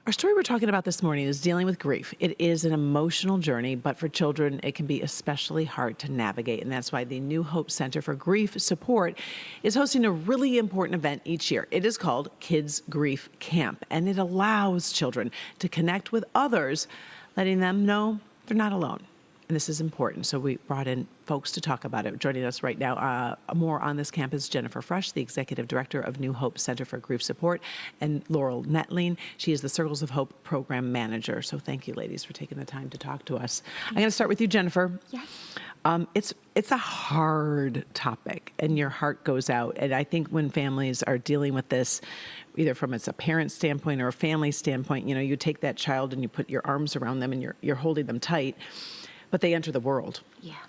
B: Our story we're talking about this morning is dealing with grief. It is an emotional journey, but for children, it can be especially hard to navigate. And that's why the New Hope Center for Grief Support is hosting a really important event each year. It is called Kids Grief Camp, and it allows children to connect with others, letting them know they're not alone. And this is important, so we brought in folks to talk about it. Joining us right now, more on this camp is Jennifer Fresh, the Executive Director of New Hope Center for Grief Support, and Laurel Netling. She is the Circles of Hope Program Manager. So thank you, ladies, for taking the time to talk to us. I'm going to start with you, Jennifer. Yes. It's a hard topic, and your heart goes out. And I think when families are dealing with this, either from a parent standpoint or a family standpoint, you know, you take that child and you put your arms around them and you're holding them tight. But they enter the world,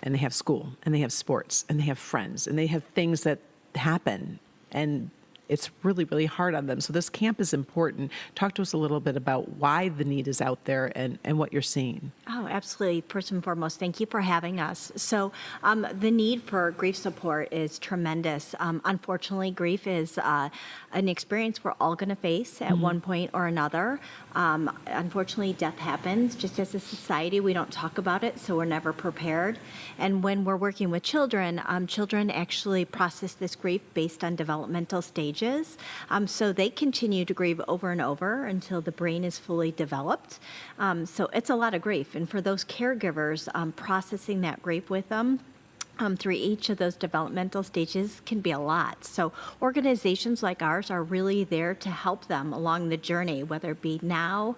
B: and they have school, and they have sports, and they have friends, and they have things that happen. And it's really, really hard on them. So this camp is important. Talk to us a little bit about why the need is out there and what you're seeing.
P: Oh, absolutely. First and foremost, thank you for having us. So the need for grief support is tremendous. Unfortunately, grief is an experience we're all going to face at one point or another. Unfortunately, death happens. Just as a society, we don't talk about it, so we're never prepared. And when we're working with children, children actually process this grief based on developmental stages. So they continue to grieve over and over until the brain is fully developed. So it's a lot of grief. And for those caregivers, processing that grief with them through each of those developmental stages can be a lot. So organizations like ours are really there to help them along the journey, whether it be now,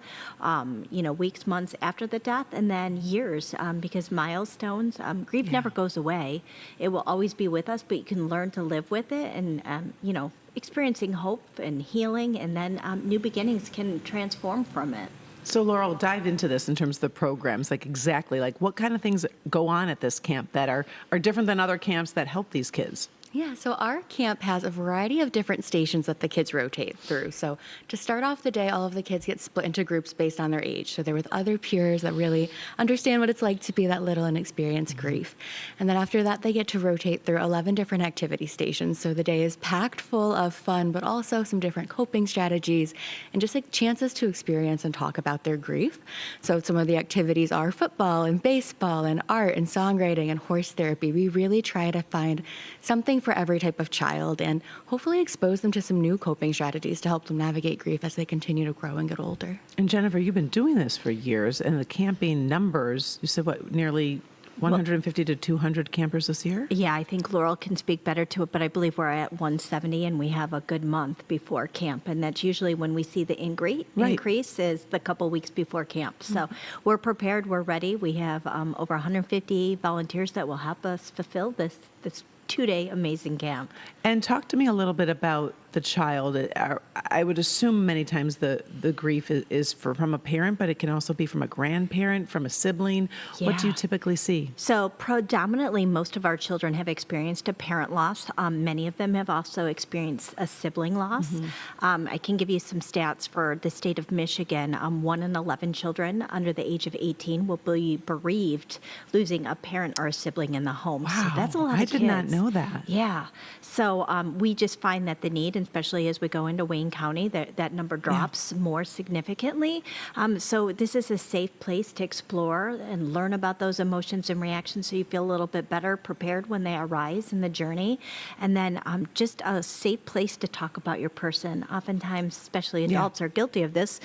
P: weeks, months after the death, and then years, because milestones, grief never goes away. It will always be with us, but you can learn to live with it and, experiencing hope and healing, and then new beginnings can transform from it.
B: So Laurel, dive into this in terms of the programs, like what kind of things go on at this camp that are different than other camps that help these kids?
Q: Yeah, so our camp has a variety of different stations that the kids rotate through. So to start off the day, all of the kids get split into groups based on their age. So they're with other peers that really understand what it's like to be that little and experience grief. And then after that, they get to rotate through 11 different activity stations. So the day is packed full of fun, but also some different coping strategies and just like chances to experience and talk about their grief. So some of the activities are football and baseball and art and songwriting and horse therapy. We really try to find something for every type of child and hopefully expose them to some new coping strategies to help them navigate grief as they continue to grow and get older.
B: And Jennifer, you've been doing this for years, and the camping numbers, you said nearly 150 to 200 campers this year?
P: Yeah, I think Laurel can speak better to it, but I believe we're at 170 and we have a good month before camp. And that's usually when we see the increase is the couple weeks before camp. So we're prepared, we're ready. We have over 150 volunteers that will help us fulfill this 2-day amazing camp.
B: And talk to me a little bit about the child. I would assume many times the grief is from a parent, but it can also be from a grandparent, from a sibling.
P: Yeah.
B: What do you typically see?
P: So predominantly, most of our children have experienced a parent loss. Many of them have also experienced a sibling loss. I can give you some stats for the state of Michigan. 1 in 11 children under the age of 18 will be bereaved, losing a parent or a sibling in the home.
B: Wow,
P: So that's a lot of kids.
B: I did not know that.
P: Yeah. So we just find that the need, especially as we go into Wayne County, that number drops more significantly. So this is a safe place to explore and learn about those emotions and reactions so you feel a little bit better prepared when they arise in the journey. And then just a safe place to talk about your person. Oftentimes, especially adults are guilty of this.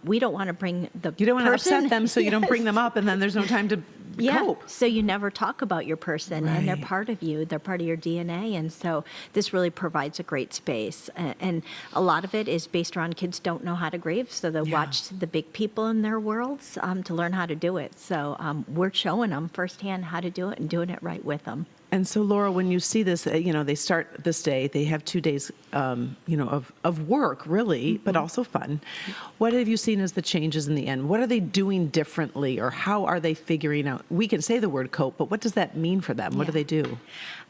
P: We don't want to bring the
B: You don't want to upset them, so you don't bring them up, and then there's no time to cope.
P: So you never talk about your person, and they're part of you. They're part of your DNA, and so this really provides a great space. And a lot of it is based around kids don't know how to grieve, so they watch the big people in their worlds to learn how to do it. So we're showing them firsthand how to do it and doing it right with them.
B: And so, Laura, when you see this, they start this day, they have 2 days, of work, really, but also fun. What have you seen as the changes in the end? What are they doing differently, or how are they figuring out? We can say the word cope, but what does that mean for them? What do they do?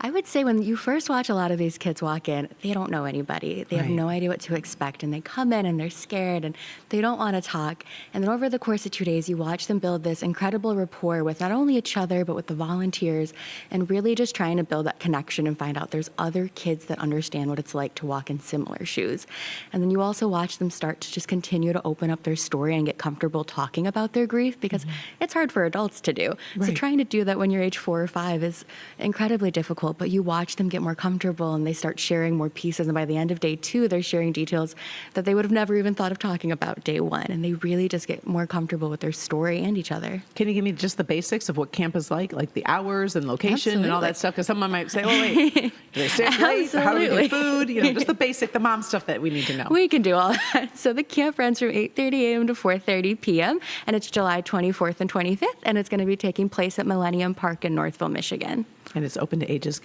Q: I would say when you first watch a lot of these kids walk in, they don't know anybody. They have no idea what to expect, and they come in and they're scared and they don't want to talk. And then over the course of 2 days, you watch them build this incredible rapport with not only each other, but with the volunteers, and really just trying to build that connection and find out there's other kids that understand what it's like to walk in similar shoes. And then you also watch them start to just continue to open up their story and get comfortable talking about their grief, because it's hard for adults to do. So trying to do that when you're age 4 or 5 is incredibly difficult, but you watch them get more comfortable and they start sharing more pieces. And by the end of day 2, they're sharing details that they would have never even thought of talking about day 1. And they really just get more comfortable with their story and each other.
B: Can you give me just the basics of what camp is like the hours and location and all that stuff? Because someone might say, "Oh, wait, do they stay up late? How do they get food?" Just the basic, the mom stuff that we need to know.
Q: We can do all that. So the camp runs from 8:30 a.m. to 4:30 p.m. and it's July 24th and 25th, and it's going to be taking place at Millennium Park in Northville, Michigan.
B: And it's open to ages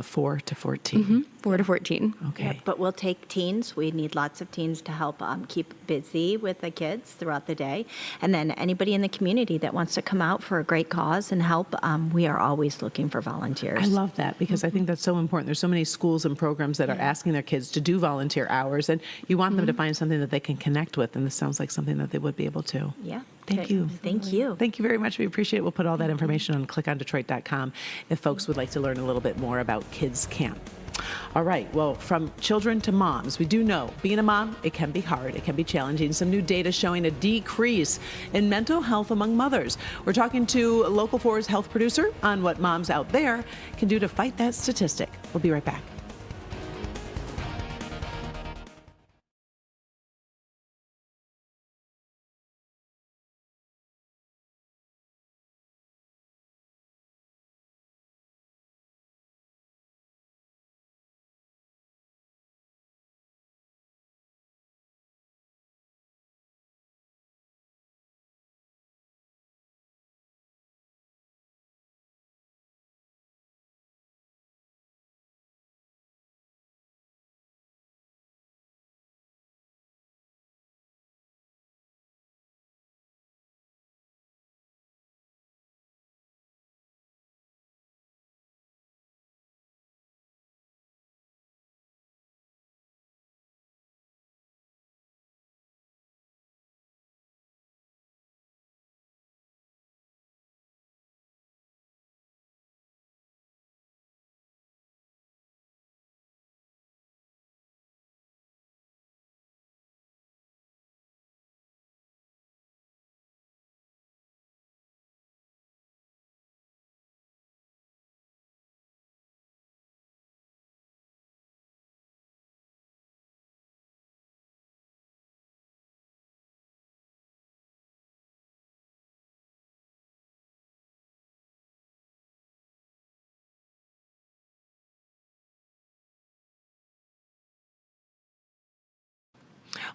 B: 4 to 14.
Q: 4 to 14.
B: Okay.
P: Yep, but we'll take teens. We need lots of teens to help keep busy with the kids throughout the day. And then anybody in the community that wants to come out for a great cause and help, we are always looking for volunteers.
B: I love that because I think that's so important. There's so many schools and programs that are asking their kids to do volunteer hours, and you want them to find something that they can connect with, and this sounds like something that they would be able to.
P: Yeah.
B: Thank you.
P: Thank you.
B: Thank you very much. We appreciate it. We'll put all that information on clickondetroit.com if folks would like to learn a little bit more about Kids Camp. All right. Well, from children to moms, we do know being a mom, it can be hard. It can be challenging. Some new data showing a decrease in mental health among mothers. We're talking to Local 4's health producer on what moms out there can do to fight that statistic. We'll be right back.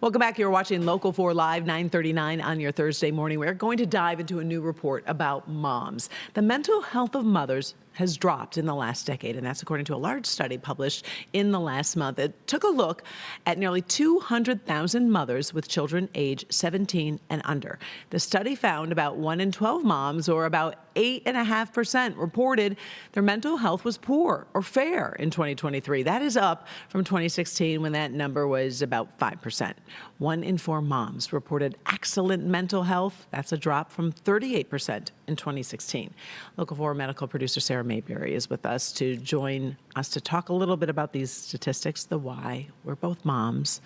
B: Welcome back. You're watching Local 4 Live, 9:39 on your Thursday morning. We're going to dive into a new report about moms. The mental health of mothers has dropped in the last decade, and that's according to a large study published in the last month. It took a look at nearly 200,000 mothers with children age 17 and under. The study found about 1 in 12 moms, or about 8.5%, reported their mental health was poor or fair in 2023. That is up from 2016 when that number was about 5%. 1 in 4 moms reported excellent mental health. That's a drop from 38% in 2016. Local 4 medical producer Sarah Mayberry is with us to join us to talk a little bit about these statistics, the why. We're both moms.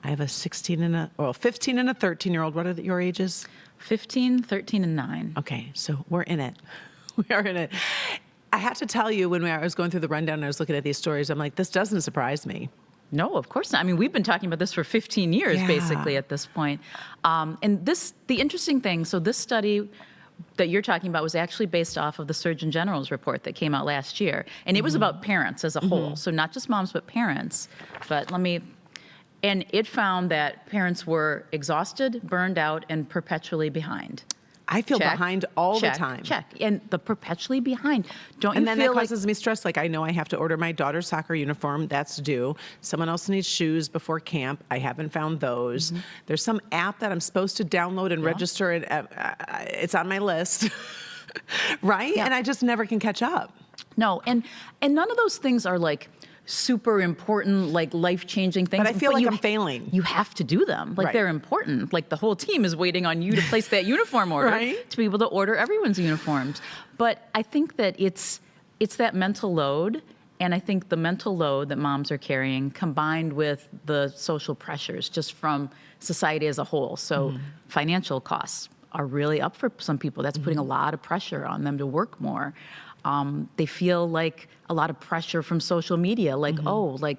B: I have a 15 and a 13-year-old. What are your ages?
R: 15, 13, and 9.
B: Okay, so we're in it. We are in it. I have to tell you, when I was going through the rundown and I was looking at these stories, I'm like, this doesn't surprise me.
R: No, of course not. I mean, we've been talking about this for 15 years, basically, at this point. And the interesting thing, so this study that you're talking about was actually based off of the Surgeon General's report that came out last year. And it was about parents as a whole. So not just moms, but parents. And it found that parents were exhausted, burned out, and perpetually behind.
B: I feel behind all the time.
R: And the perpetually behind.
B: And then that causes me stress. Like, I know I have to order my daughter's soccer uniform. That's due. Someone else needs shoes before camp. I haven't found those. There's some app that I'm supposed to download and register. And it's on my list. Right? Yeah. And I just never can catch up.
R: No. And none of those things are like super important, like life-changing things.
B: But I feel like I'm failing.
R: You have to do them. Like, they're important. Like, the whole team is waiting on you to place that uniform order to be able to order everyone's uniforms. But I think that it's that mental load, and I think the mental load that moms are carrying combined with the social pressures just from society as a whole. So financial costs are really up for some people. That's putting a lot of pressure on them to work more. They feel like a lot of pressure from social media, like, oh, like,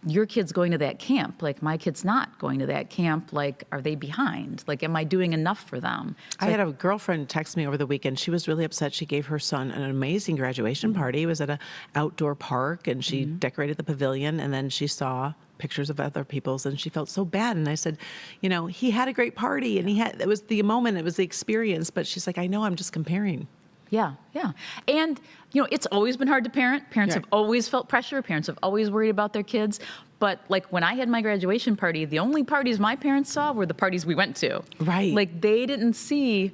R: your kid's going to that camp. Like, my kid's not going to that camp. Like, are they behind? Like, am I doing enough for them? So
B: I had a girlfriend text me over the weekend. She was really upset. She gave her son an amazing graduation party. It was at an outdoor park, and she decorated the pavilion, and then she saw pictures of other people's, and she felt so bad. And I said, you know, he had a great party, and it was the moment, it was the experience. But she's like, I know, I'm just comparing.
R: Yeah, yeah. And, it's always been hard to parent. Parents have always felt pressure. Parents have always worried about their kids. But like when I had my graduation party, the only parties my parents saw were the parties we went to.
B: Right.
R: Like they didn't see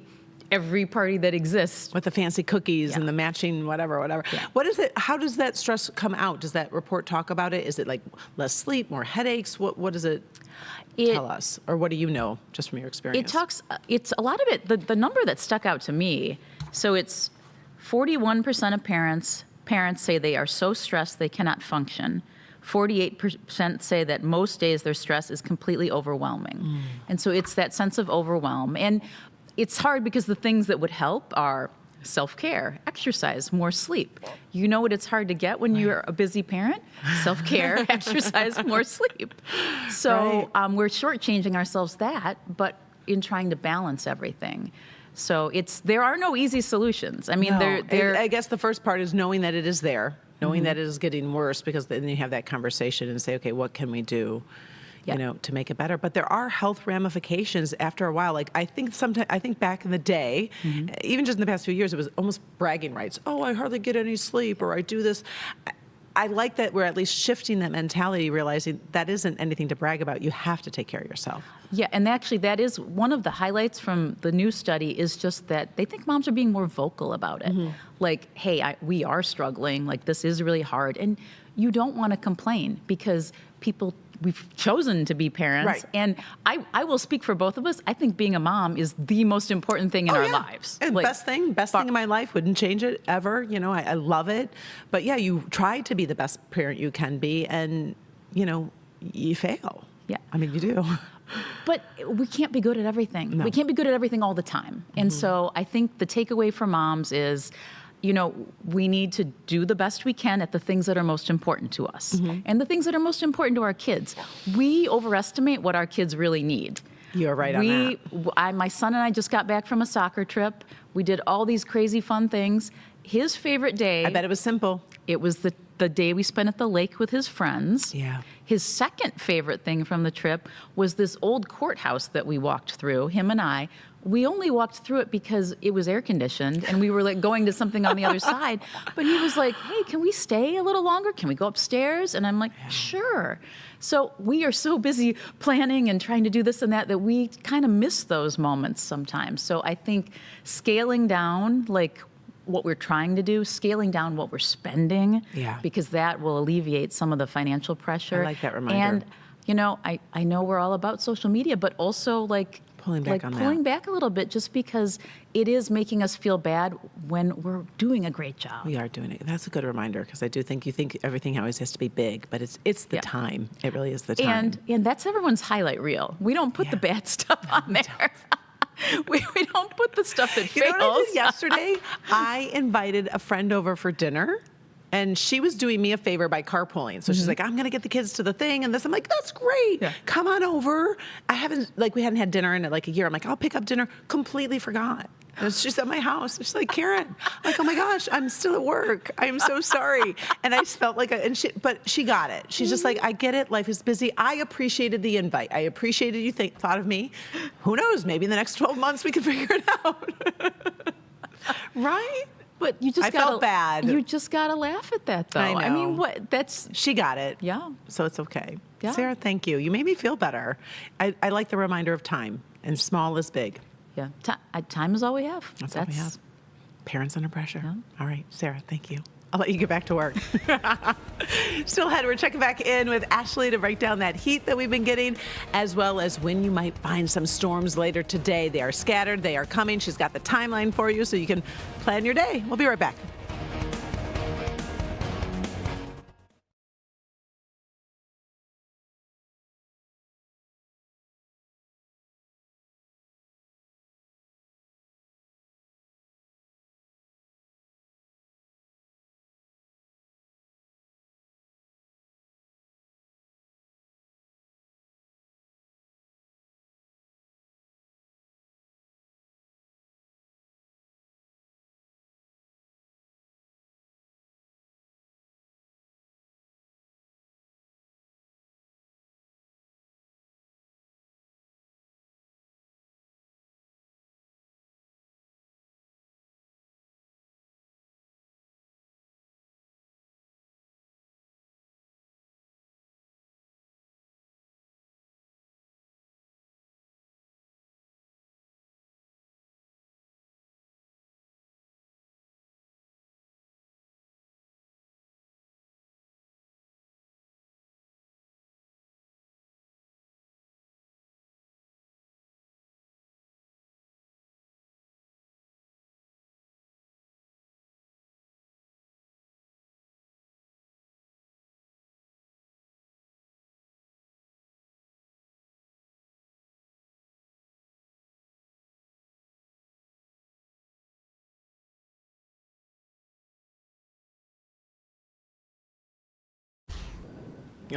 R: every party that exists.
B: With the fancy cookies and the matching whatever.
R: Yeah.
B: What is it? How does that stress come out? Does that report talk about it? Is it like less sleep, more headaches? What does it tell us? Or what do you know just from your experience?
R: It's a lot of it. The number that stuck out to me, so it's 41% of parents say they are so stressed they cannot function. 48% say that most days their stress is completely overwhelming. And so it's that sense of overwhelm. And it's hard because the things that would help are self-care, exercise, more sleep. You know what it's hard to get when you're a busy parent? Self-care, exercise, more sleep. So we're shortchanging ourselves that, but in trying to balance everything. So there are no easy solutions. I mean,
B: I guess the first part is knowing that it is there, knowing that it is getting worse, because then you have that conversation and say, okay, what can we do? To make it better. But there are health ramifications after a while. Like I think back in the day, even just in the past few years, it was almost bragging rights. Oh, I hardly get any sleep, or I do this. I like that we're at least shifting that mentality, realizing that isn't anything to brag about. You have to take care of yourself.
R: Yeah, and actually that is one of the highlights from the new study is just that they think moms are being more vocal about it. Like, hey, we are struggling. Like, this is really hard. And you don't want to complain because we've chosen to be parents.
B: Right.
R: And I will speak for both of us. I think being a mom is the most important thing in our lives.
B: And
R: like,
B: best thing in my life. Wouldn't change it ever. I love it. But yeah, you try to be the best parent you can be, and you fail.
R: Yeah.
B: I mean, you do.
R: But we can't be good at everything.
B: No.
R: We can't be good at everything all the time. And so I think the takeaway for moms is, we need to do the best we can at the things that are most important to us and the things that are most important to our kids. We overestimate what our kids really need.
B: You're right on that.
R: My son and I just got back from a soccer trip. We did all these crazy fun things. His favorite day...
B: I bet it was simple.
R: It was the day we spent at the lake with his friends.
B: Yeah.
R: His second favorite thing from the trip was this old courthouse that we walked through, him and I. We only walked through it because it was air conditioned and we were like going to something on the other side. But he was like, hey, can we stay a little longer? Can we go upstairs? And I'm like, sure. So we are so busy planning and trying to do this and that we kind of miss those moments sometimes. So I think scaling down, like what we're trying to do, scaling down what we're spending, because that will alleviate some of the financial pressure.
B: I like that reminder.
R: And, I know we're all about social media, but also
B: pulling back
R: a little bit, just because it is making us feel bad when we're doing a great job.
B: We are doing it. That's a good reminder, because I do think you think everything always has to be big, but it's the time. It really is the time.
R: And that's everyone's highlight reel. We don't put the bad stuff on there. We don't put the stuff that fails.
B: You know what I did yesterday? I invited a friend over for dinner. And she was doing me a favor by carpooling. So she's like, I'm going to get the kids to the thing and this. I'm like, that's great. Yeah. Come on over. We hadn't had dinner in a year. I'm like, I'll pick up dinner. Completely forgot. And she's at my house. She's like, Karen. I'm like, oh my gosh, I'm still at work. I am so sorry. And I just felt like, but she got it. She's just like, I get it. Life is busy. I appreciated the invite. I appreciated you thought of me. Who knows? Maybe in the next 12 months we can figure it out. Right?
R: But I
B: felt bad.
R: You just gotta laugh at that, though.
B: I know.
R: I mean, she
B: got it.
R: Yeah.
B: So it's okay.
R: Yeah.
B: Sarah, thank you. You made me feel better. I like the reminder of time, and small is big.
R: Yeah. Time is all we have.
B: That's all we have. Parents under pressure.
R: Yeah.
B: All right, Sarah, thank you. I'll let you get back to work. Still ahead, we're checking back in with Ashley to break down that heat that we've been getting, as well as when you might find some storms later today. They are scattered. They are coming. She's got the timeline for you so you can plan your day. We'll be right back.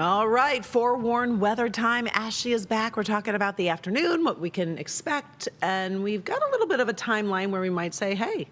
B: All right, forewarned weather time. Ashley is back. We're talking about the afternoon, what we can expect, and we've got a little bit of a timeline where we might say, hey,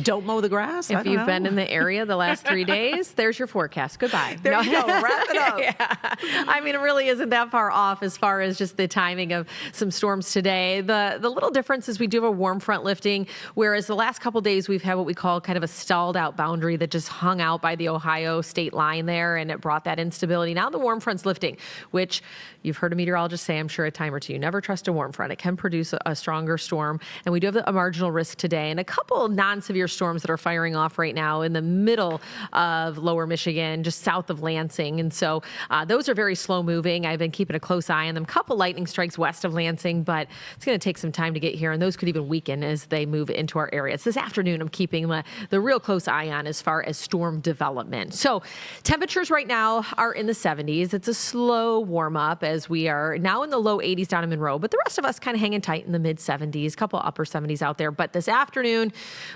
B: don't mow the grass.
D: If you've been in the area the last 3 days, there's your forecast. Goodbye.
B: There you go. Wrap it up.
D: Yeah. I mean, it really isn't that far off as far as just the timing of some storms today. The little difference is we do have a warm front lifting, whereas the last couple days we've had what we call kind of a stalled out boundary that just hung out by the Ohio state line there, and it brought that instability. Now the warm front's lifting, which you've heard a meteorologist say, I'm sure, a time or two. Never trust a warm front. It can produce a stronger storm, and we do have a marginal risk today, and a couple non-severe storms that are firing off right now in the middle of lower Michigan, just south of Lansing. And so those are very slow moving. I've been keeping a close eye on them. Couple lightning strikes west of Lansing, but it's going to take some time to get here. And those could even weaken as they move into our areas. This afternoon, I'm keeping the real close eye on as far as storm development. So temperatures right now are in the 70s. It's a slow warm up as we are now in the low 80s down in Monroe, but the rest of us kind of hanging tight in the mid 70s, couple upper 70s out there. But this afternoon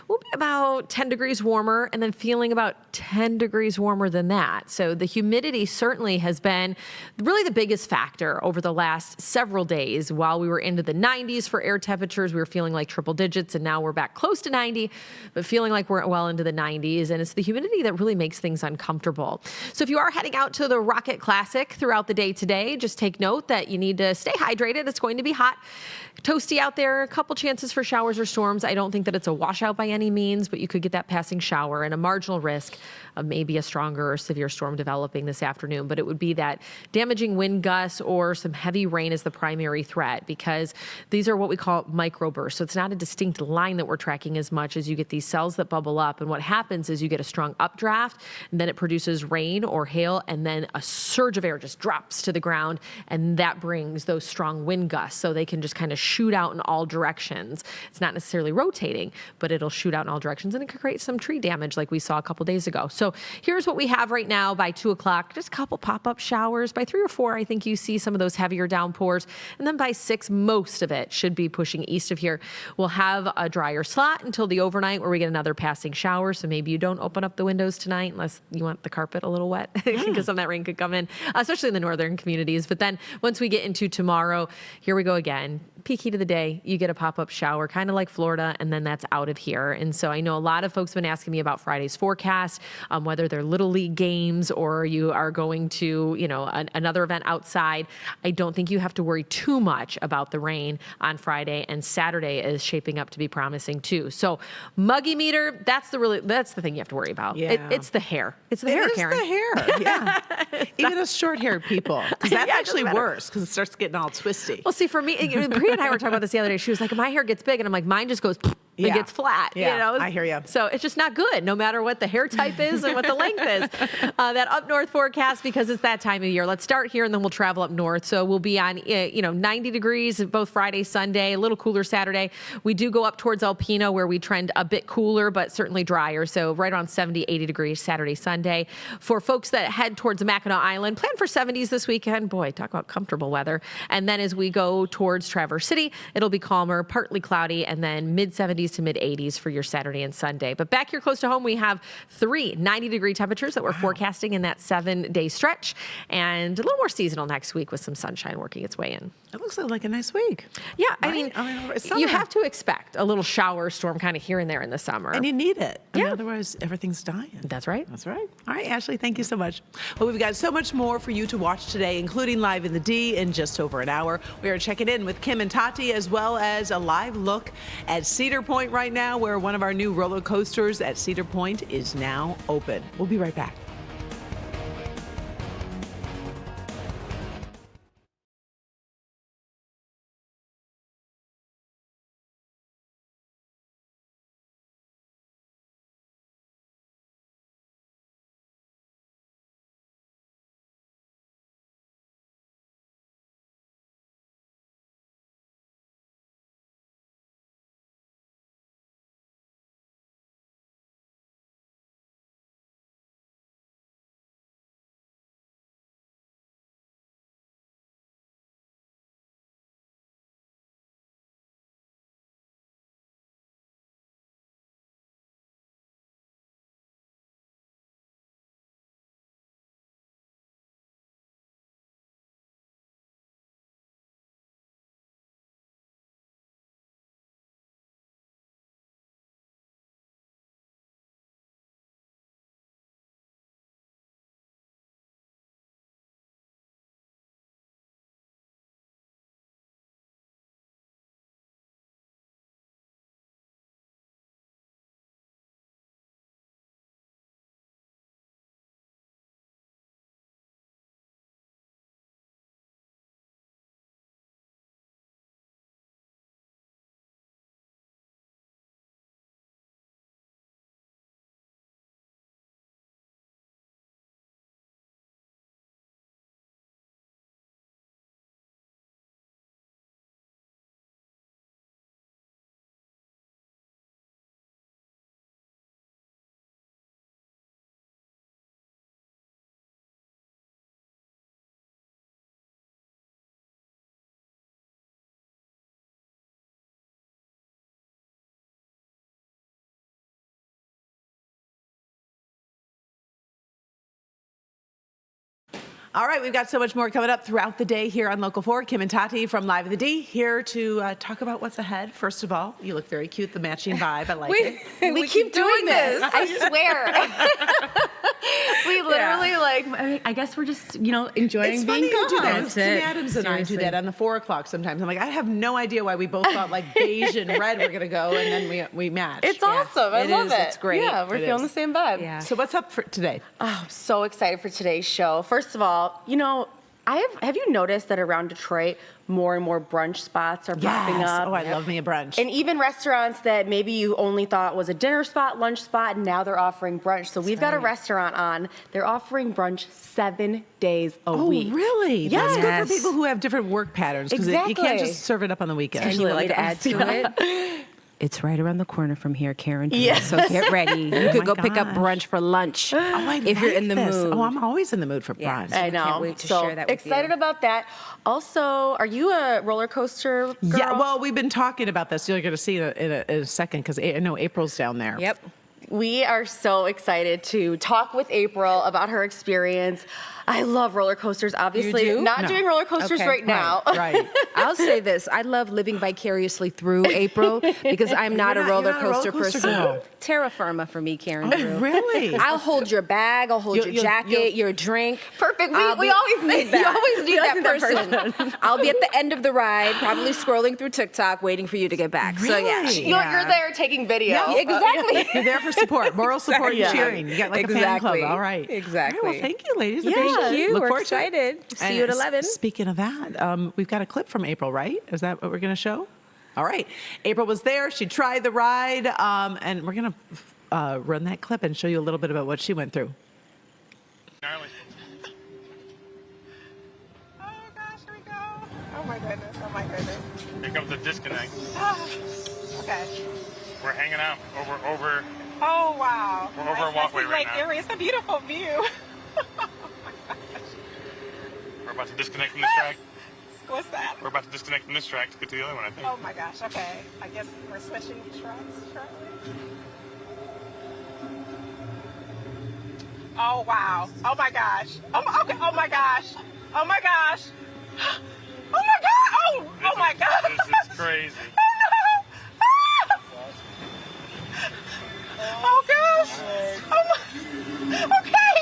D: will be about 10 degrees warmer, and then feeling about 10 degrees warmer than that. So the humidity certainly has been really the biggest factor over the last several days. While we were into the 90s for air temperatures, we were feeling like triple digits, and now we're back close to 90, but feeling like we're well into the 90s. And it's the humidity that really makes things uncomfortable. So if you are heading out to the Rocket Classic throughout the day today, just take note that you need to stay hydrated. It's going to be hot, toasty out there, a couple chances for showers or storms. I don't think that it's a washout by any means, but you could get that passing shower and a marginal risk of maybe a stronger or severe storm developing this afternoon. But it would be that damaging wind gusts or some heavy rain is the primary threat, because these are what we call microbursts. So it's not a distinct line that we're tracking as much as you get these cells that bubble up. And what happens is you get a strong updraft, and then it produces rain or hail, and then a surge of air just drops to the ground, and that brings those strong wind gusts. So they can just kind of shoot out in all directions. It's not necessarily rotating, but it'll shoot out in all directions, and it could create some tree damage like we saw a couple days ago. So here's what we have right now by 2 o'clock, just a couple pop-up showers. By 3 or 4, I think you see some of those heavier downpours. And then by 6, most of it should be pushing east of here. We'll have a drier slot until the overnight where we get another passing shower. So maybe you don't open up the windows tonight unless you want the carpet a little wet, because some of that rain could come in, especially in the northern communities. But then once we get into tomorrow, here we go again. Peak heat of the day, you get a pop-up shower, kind of like Florida, and then that's out of here. And so I know a lot of folks have been asking me about Friday's forecast, whether they're Little League games or you are going to, another event outside. I don't think you have to worry too much about the rain on Friday, and Saturday is shaping up to be promising too. So muggy meter, that's the thing you have to worry about.
B: Yeah.
D: It's the hair. It's the hair, Karen.
B: It's the hair, yeah. Even us short-haired people, because that's actually worse, because it starts getting all twisty.
D: Well, see, for me, Bria and I were talking about this the other day. She was like, my hair gets big, and I'm like, mine just goes and gets flat.
B: Yeah, I hear you.
D: So it's just not good, no matter what the hair type is and what the length is. That up north forecast, because it's that time of year. Let's start here, and then we'll travel up north. So we'll be on 90 degrees both Friday, Sunday, a little cooler Saturday. We do go up towards Alpena, where we trend a bit cooler, but certainly drier. So right around 70, 80 degrees Saturday, Sunday. For folks that head towards Mackinac Island, plan for 70s this weekend. Boy, talk about comfortable weather. And then as we go towards Traverse City, it'll be calmer, partly cloudy, and then mid 70s to mid 80s for your Saturday and Sunday. But back here close to home, we have 3 90-degree temperatures that we're forecasting in that 7-day stretch, and a little more seasonal next week with some sunshine working its way in.
B: It looks like a nice week.
D: Yeah,
B: right?
D: I mean,
B: it's
D: you
B: summer.
D: have to expect a little shower storm kind of here and there in the summer.
B: And you need it. I mean, otherwise, everything's dying.
D: That's right.
B: That's right. All right, Ashley, thank you so much. Well, we've got so much more for you to watch today, including Live in the D in just over an hour. We are checking in with Kim and Tati, as well as a live look at Cedar Point right now, where one of our new roller coasters at Cedar Point is now open. We'll be right back. All right, we've got so much more coming up throughout the day here on Local 4. Kim and Tati from Live at the D here to talk about what's ahead. First of all, you look very cute, the matching vibe. I like it.
S: We keep doing this. I swear. We literally I guess we're just, enjoying
B: It's
S: being
B: funny you do
S: gone.
B: that. Kim Adams and I do that on the 4 o'clock sometimes. I'm like, I have no idea why we both thought like beige and red were going to go, and then we match.
S: It's awesome. I love it.
B: It's great.
S: Yeah, we're feeling the same vibe.
B: Yeah. So what's up for today?
S: Oh, I'm so excited for today's show. First of all, have you noticed that around Detroit, more and more brunch spots are popping up?
B: Oh, I love me a brunch.
S: And even restaurants that maybe you only thought was a dinner spot, lunch spot, and now they're offering brunch. So we've got a restaurant on. They're offering brunch 7 days a week.
B: Oh, really?
S: Yes.
B: That's good for people who have different work patterns, because you can't just serve it up on the weekend.
S: And you want me to add to
T: it? It's right around the corner from here, Karen.
S: Yes.
T: So get ready. You could go pick up brunch for lunch if you're in the mood.
B: Oh, I'm always in the mood for brunch.
S: I know.
T: Can't wait to
S: so
T: share that with
S: excited
T: you.
S: about that. Also, are you a roller coaster girl?
B: Yeah, well, we've been talking about this. You're going to see it in a second, because I know April's down there.
S: Yep. We are so excited to talk with April about her experience. I love roller coasters, obviously.
T: You do?
S: Not doing roller coasters right now.
B: Right.
T: I'll say this. I love living vicariously through April because I'm not a roller coaster person.
B: girl.
T: Terra firma for me, Karen.
B: Oh, really?
T: I'll hold your bag. I'll hold your jacket, your drink.
S: Perfect. We always need that.
T: You always need that
S: that
T: person. I'll be at the end of the ride, probably scrolling through TikTok, waiting for you to get back. So
S: You're there taking video.
T: Yeah, exactly.
B: You're there for support, moral support
T: Yeah.
B: and cheering. You got like a fan club. All right.
T: Exactly.
B: All right, well, thank you, ladies.
T: Thank you.
B: Look
T: We're
B: forward to it.
T: excited. See
B: And
T: you at 11.
B: Speaking of that, we've got a clip from April, right? Is that what we're going to show? All right. April was there. She tried the ride, and we're going to run that clip and show you a little bit about what she went through.
O: Gnarly.
I: Oh gosh, here we go. Oh my goodness. Oh my goodness.
O: Here comes the disconnect.
I: Okay.
O: We're hanging out over.
I: Oh wow.
O: We're over a walkway right now.
I: Area. It's a beautiful view.
O: We're about to disconnect from this track.
I: What's that?
O: We're about to disconnect from this track to get to the other one, I think.
I: Oh my gosh. Okay. I guess we're switching tracks shortly. Oh wow. Oh my gosh. Oh, okay. Oh my gosh. Oh my gosh. Oh my god. Oh my god.
O: This is crazy.
I: Oh gosh! Oh my... Okay!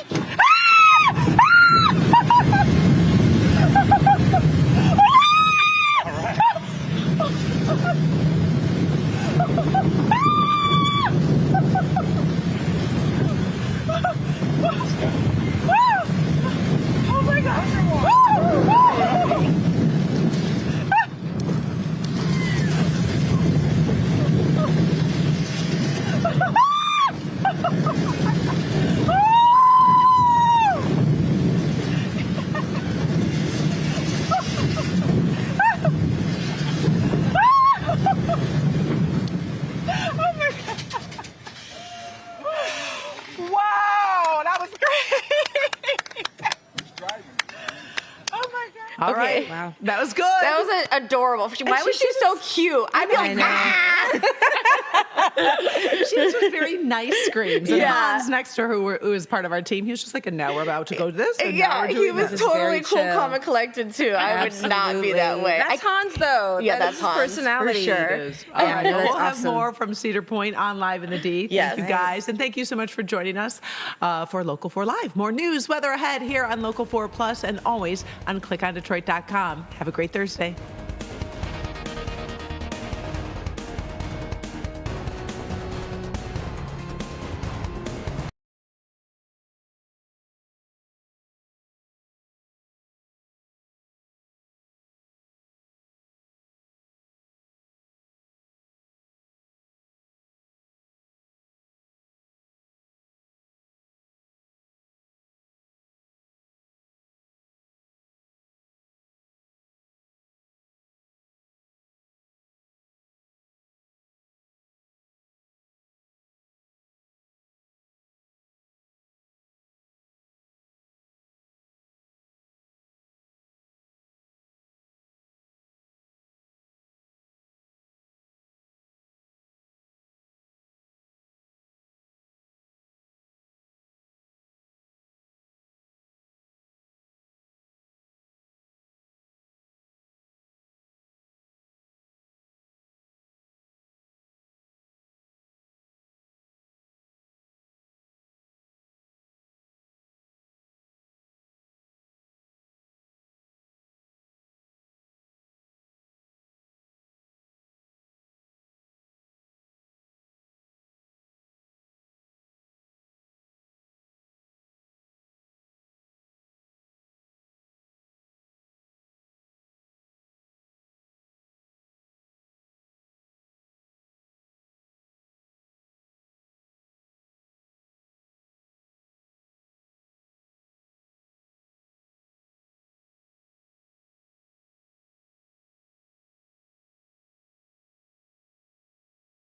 I: Oh my gosh! Wow, that was great! Oh my god!
B: All right.
T: Okay. Wow.
B: That was good.
S: That was adorable. Why was she so cute? I'd be like,
B: She has just very nice screams. And
S: Yeah.
B: Hans next to her, who is part of our team, he was just like, and now we're about to go to this. And now
S: Yeah,
B: we're
S: he
B: doing
S: was
B: this.
S: totally cool,
T: chill.
S: calm, and collected too. I would not be that way.
T: That's Hans, though.
S: Yeah,
T: That is
S: that's
T: his
S: Hans,
T: personality.
S: for sure.
B: It is. All right,
T: no,
B: well,
T: that's
B: we'll have
T: awesome.
B: more from Cedar Point on Live in the D. Thank
S: Yes.
B: you, guys. And thank you so much for joining us for Local 4 Live. More news, weather ahead here on Local 4 Plus, and always on clickondetroit.com. Have a great Thursday.